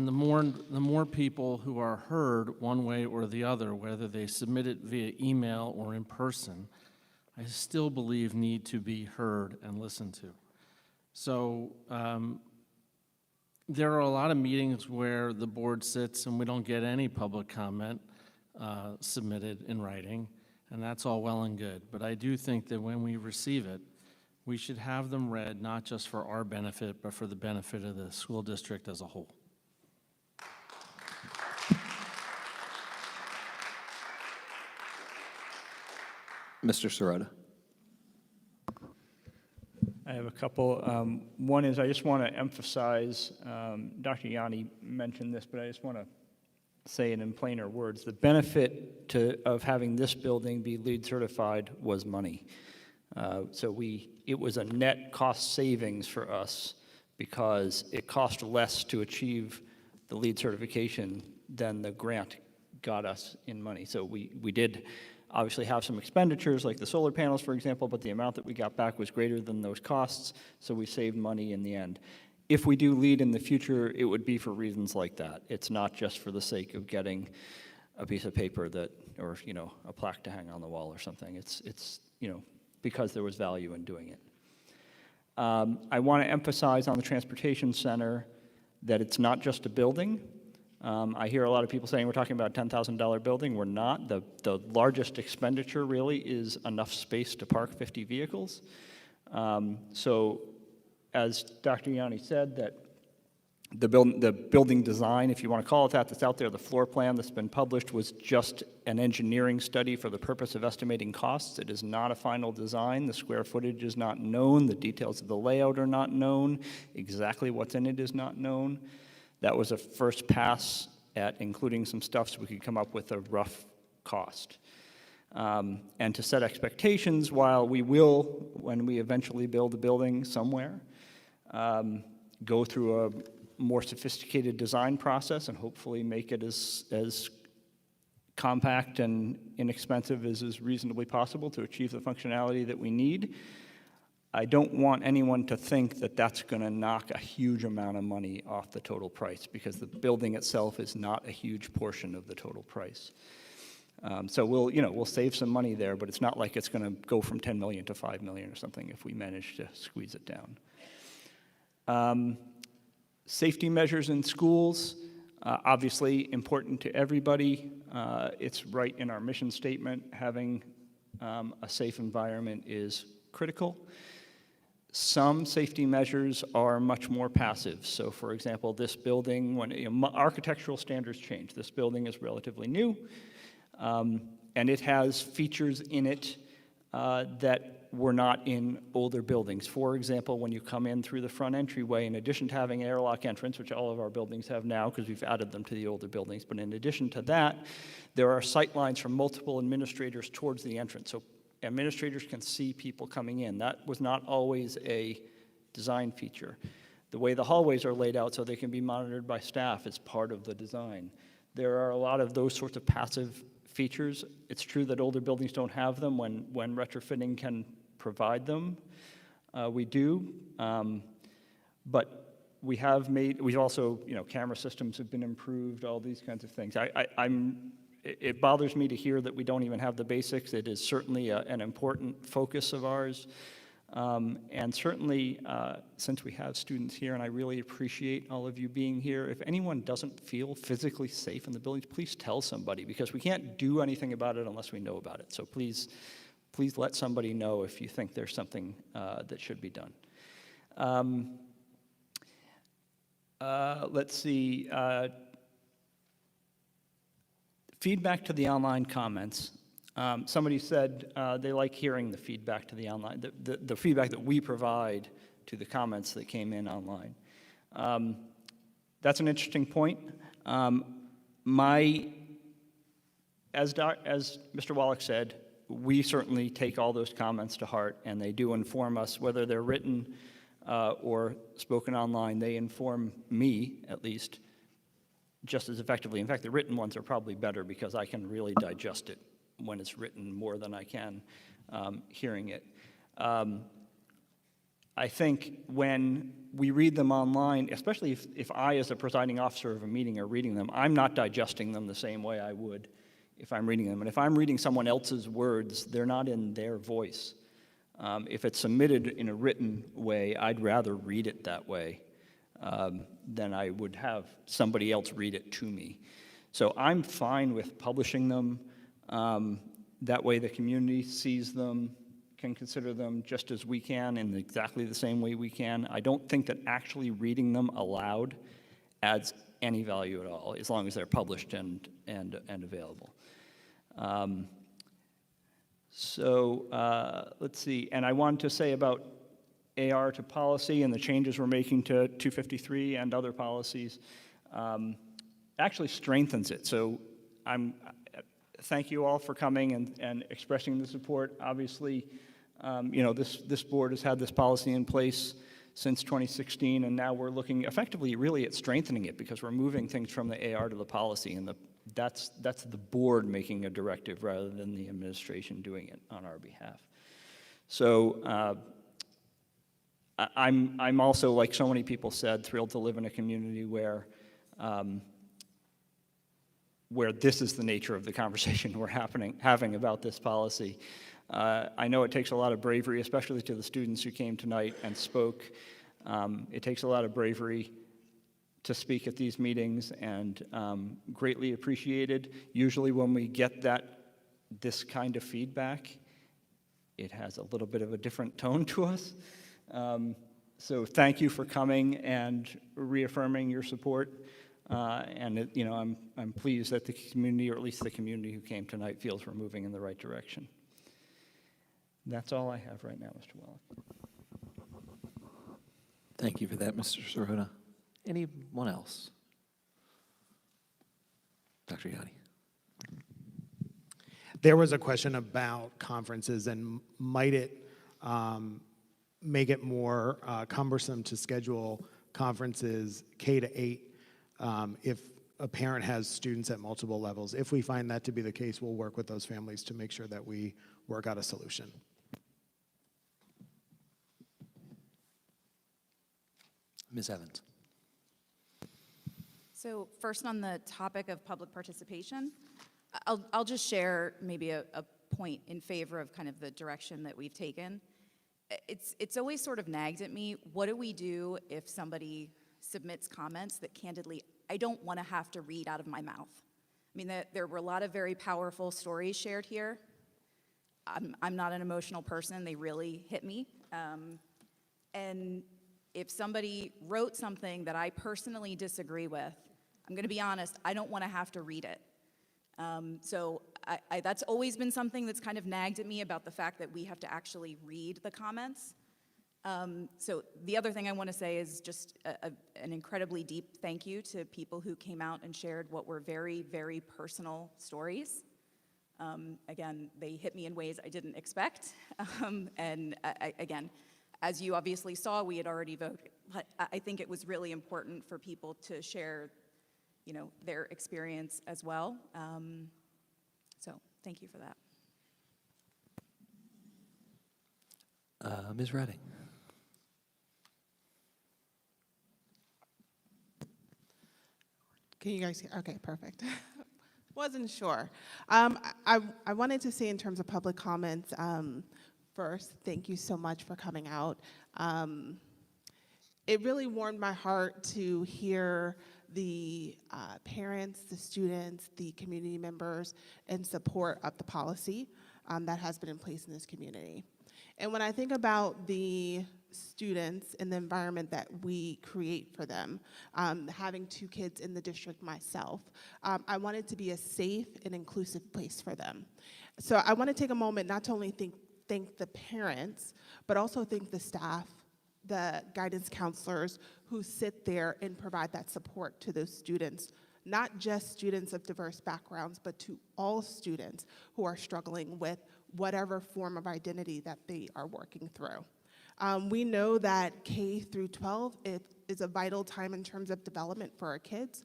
the more people who are heard one way or the other, whether they submit it via email or in person, I still believe need to be heard and listened to. So there are a lot of meetings where the board sits and we don't get any public comment submitted in writing, and that's all well and good. But I do think that when we receive it, we should have them read not just for our benefit, but for the benefit of the school district as a whole. Mr. Sirota. I have a couple. One is I just want to emphasize, Dr. Yanni mentioned this, but I just want to say it in plainer words. The benefit of having this building be LEED certified was money. It was a net cost savings for us because it cost less to achieve the LEED certification than the grant got us in money. So we did obviously have some expenditures like the solar panels, for example, but the amount that we got back was greater than those costs, so we saved money in the end. If we do LEED in the future, it would be for reasons like that. It's not just for the sake of getting a piece of paper or a plaque to hang on the wall or something. It's because there was value in doing it. I want to emphasize on the transportation center that it's not just a building. I hear a lot of people saying we're talking about a $10,000 building. We're not. The largest expenditure really is enough space to park 50 vehicles. as Dr. Yanni said, that the building design, if you want to call it that, that's out there, the floor plan that's been published was just an engineering study for the purpose of estimating costs. It is not a final design. The square footage is not known. The details of the layout are not known. Exactly what's in it is not known. That was a first pass at including some stuff so we could come up with a rough cost. And to set expectations, while we will, when we eventually build a building somewhere, go through a more sophisticated design process and hopefully make it as compact and inexpensive as is reasonably possible to achieve the functionality that we need. I don't want anyone to think that that's going to knock a huge amount of money off the total price, because the building itself is not a huge portion of the total price. So we'll save some money there, but it's not like it's going to go from 10 million to 5 million or something if we manage to squeeze it down. Safety measures in schools, obviously important to everybody. It's right in our mission statement. Having a safe environment is critical. Some safety measures are much more passive. So for example, this building, when architectural standards change, this building is relatively new, and it has features in it that were not in older buildings. For example, when you come in through the front entryway, in addition to having an airlock entrance, which all of our buildings have now because we've added them to the older buildings, but in addition to that, there are sight lines from multiple administrators towards the entrance. So administrators can see people coming in. That was not always a design feature. The way the hallways are laid out so they can be monitored by staff is part of the design. There are a lot of those sorts of passive features. It's true that older buildings don't have them when retrofitting can provide them. We do, but we've also, camera systems have been improved, all these kinds of things. It bothers me to hear that we don't even have the basics. It is certainly an important focus of ours. And certainly, since we have students here, and I really appreciate all of you being here, if anyone doesn't feel physically safe in the buildings, please tell somebody, because we can't do anything about it unless we know about it. So please let somebody know if you think there's something that should be done. Let's see. Feedback to the online comments. Somebody said they like hearing the feedback to the online, the feedback that we provide to the comments that came in online. That's an interesting point. As Mr. Wallach said, we certainly take all those comments to heart, and they do inform us, whether they're written or spoken online. They inform me, at least, just as effectively. In fact, the written ones are probably better because I can really digest it when it's written more than I can hearing it. I think when we read them online, especially if I, as the presiding officer of a meeting, are reading them, I'm not digesting them the same way I would if I'm reading them. And if I'm reading someone else's words, they're not in their voice. If it's submitted in a written way, I'd rather read it that way than I would have somebody else read it to me. So I'm fine with publishing them. That way the community sees them, can consider them just as we can in exactly the same way we can. I don't think that actually reading them aloud adds any value at all, as long as they're published and available. Let's see, and I wanted to say about AR to policy and the changes we're making to 253 and other policies actually strengthens it. So thank you all for coming and expressing the support. Obviously, this board has had this policy in place since 2016, and now we're looking effectively really at strengthening it, because we're moving things from the AR to the policy, and that's the board making a directive rather than the administration doing it on our behalf. So I'm also, like so many people said, thrilled to live in a community where this is the nature of the conversation we're having about this policy. I know it takes a lot of bravery, especially to the students who came tonight and spoke. It takes a lot of bravery to speak at these meetings, and greatly appreciated. Usually when we get this kind of feedback, it has a little bit of a different tone to us. So thank you for coming and reaffirming your support. I'm pleased that the community, or at least the community who came tonight, feels we're moving in the right direction. That's all I have right now, Mr. Wallach. Thank you for that, Mr. Sirota. Anyone else? Dr. Yanni. There was a question about conferences and might it make it more cumbersome to schedule conferences K-8 if a parent has students at multiple levels. If we find that to be the case, we'll work with those families to make sure that we work out a solution. Ms. Evans. So first on the topic of public participation, I'll just share maybe a point in favor of kind of the direction that we've taken. It's always sort of nagged at me, what do we do if somebody submits comments that candidly I don't want to have to read out of my mouth? I mean, there were a lot of very powerful stories shared here. I'm not an emotional person, they really hit me. And if somebody wrote something that I personally disagree with, I'm going to be honest, I don't want to have to read it. So that's always been something that's kind of nagged at me about the fact that we have to actually read the comments. So the other thing I want to say is just an incredibly deep thank you to people who came out and shared what were very, very personal stories. Again, they hit me in ways I didn't expect. Again, as you obviously saw, we had already voted, but I think it was really important for people to share, their experience as well. So thank you for that. Ms. Redding. Can you guys hear? Okay, perfect. Wasn't sure. I wanted to say in terms of public comments, first, thank you so much for coming out. It really warmed my heart to hear the parents, the students, the community members in support of the policy that has been in place in this community. And when I think about the students and the environment that we create for them, having 2 kids in the district myself, I want it to be a safe and inclusive place for them. So I want to take a moment not to only thank the parents, but also thank the staff, the guidance counselors who sit there and provide that support to those students, not just students of diverse backgrounds, but to all students who are struggling with whatever form of identity that they are working through. We know that K through 12 is a vital time in terms of development for our kids.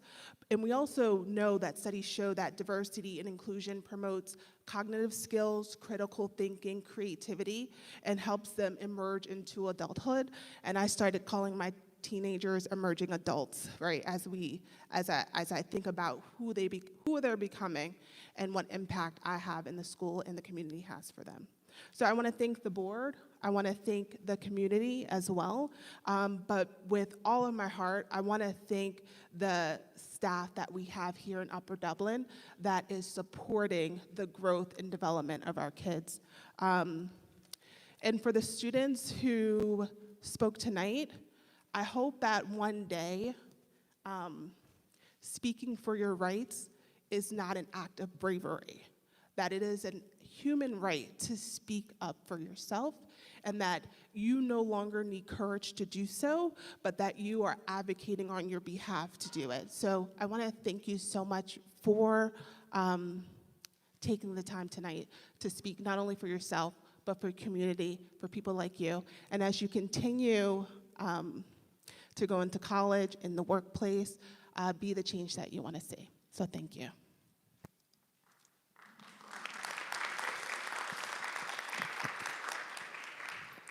And we also know that studies show that diversity and inclusion promotes cognitive skills, critical thinking, creativity, and helps them emerge into adulthood. And I started calling my teenagers emerging adults, right? As I think about who they're becoming and what impact I have in the school and the community has for them. So I want to thank the board. I want to thank the community as well. But with all of my heart, I want to thank the staff that we have here in Upper Dublin that is supporting the growth and development of our kids. And for the students who spoke tonight, I hope that one day speaking for your rights is not an act of bravery, that it is a human right to speak up for yourself, and that you no longer need courage to do so, but that you are advocating on your behalf to do it. So I want to thank you so much for taking the time tonight to speak not only for yourself, but for your community, for people like you. And as you continue to go into college, in the workplace, be the change that you want to see. So thank you.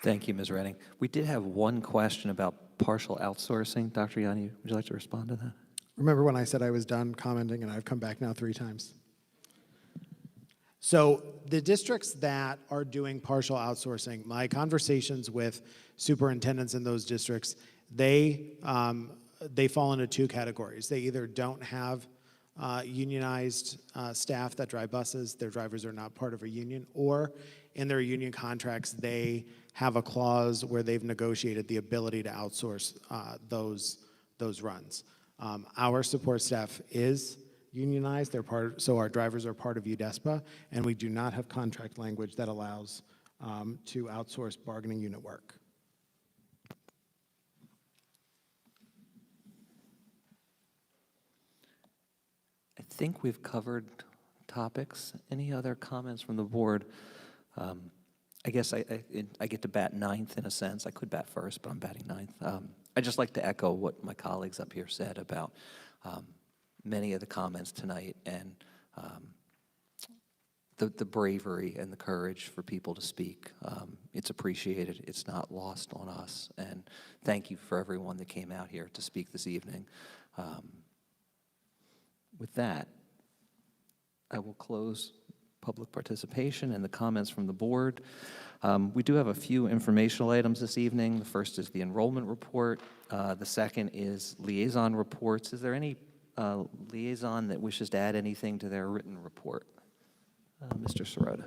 Thank you, Ms. Redding. We did have one question about partial outsourcing. Dr. Yanni, would you like to respond to that? Remember when I said I was done commenting and I've come back now 3 times? So the districts that are doing partial outsourcing, my conversations with superintendents in those districts, they fall into 2 categories. They either don't have unionized staff that drive buses, their drivers are not part of a union, or in their union contracts, they have a clause where they've negotiated the ability to outsource those runs. Our support staff is unionized. So our drivers are part of UDSD, and we do not have contract language that allows to outsource bargaining unit work. I think we've covered topics. Any other comments from the board? I guess I get to bat ninth in a sense. I could bat first, but I'm batting ninth. I'd just like to echo what my colleagues up here said about many of the comments tonight and the bravery and the courage for people to speak. It's appreciated. It's not lost on us. And thank you for everyone that came out here to speak this evening. With that, I will close public participation and the comments from the board. We do have a few informational items this evening. The first is the enrollment report. The second is liaison reports. Is there any liaison that wishes to add anything to their written report? Mr. Sirota.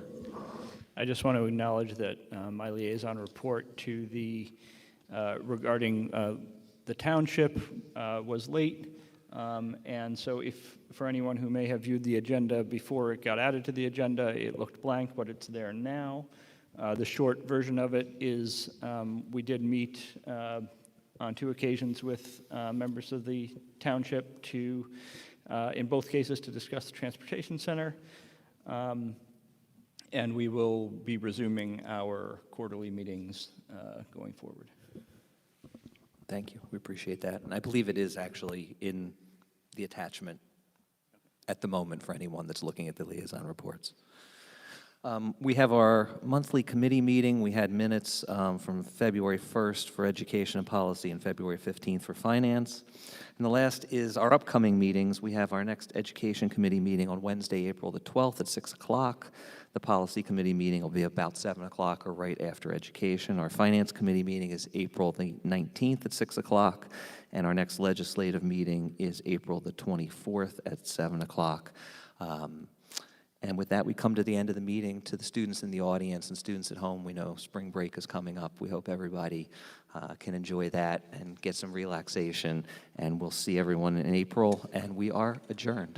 I just want to acknowledge that my liaison report to the regarding the township was late. And so for anyone who may have viewed the agenda before it got added to the agenda, it looked blank, but it's there now. The short version of it is we did meet on 2 occasions with members of the township to, in both cases, to discuss the transportation center. And we will be resuming our quarterly meetings going forward. Thank you. We appreciate that. And I believe it is actually in the attachment at the moment for anyone that's looking at the liaison reports. We have our monthly committee meeting. We had minutes from February 1st for Education and Policy and February 15th for Finance. And the last is our upcoming meetings. We have our next Education Committee meeting on Wednesday, April the 12th at 6 o'clock. The Policy Committee meeting will be about 7 o'clock or right after Education. Our Finance Committee meeting is April the 19th at 6 o'clock. And our next legislative meeting is April the 24th at 7 o'clock. And with that, we come to the end of the meeting. To the students in the audience and students at home, we know spring break is coming up. We hope everybody can enjoy that and get some relaxation. And we'll see everyone in April, and we are adjourned.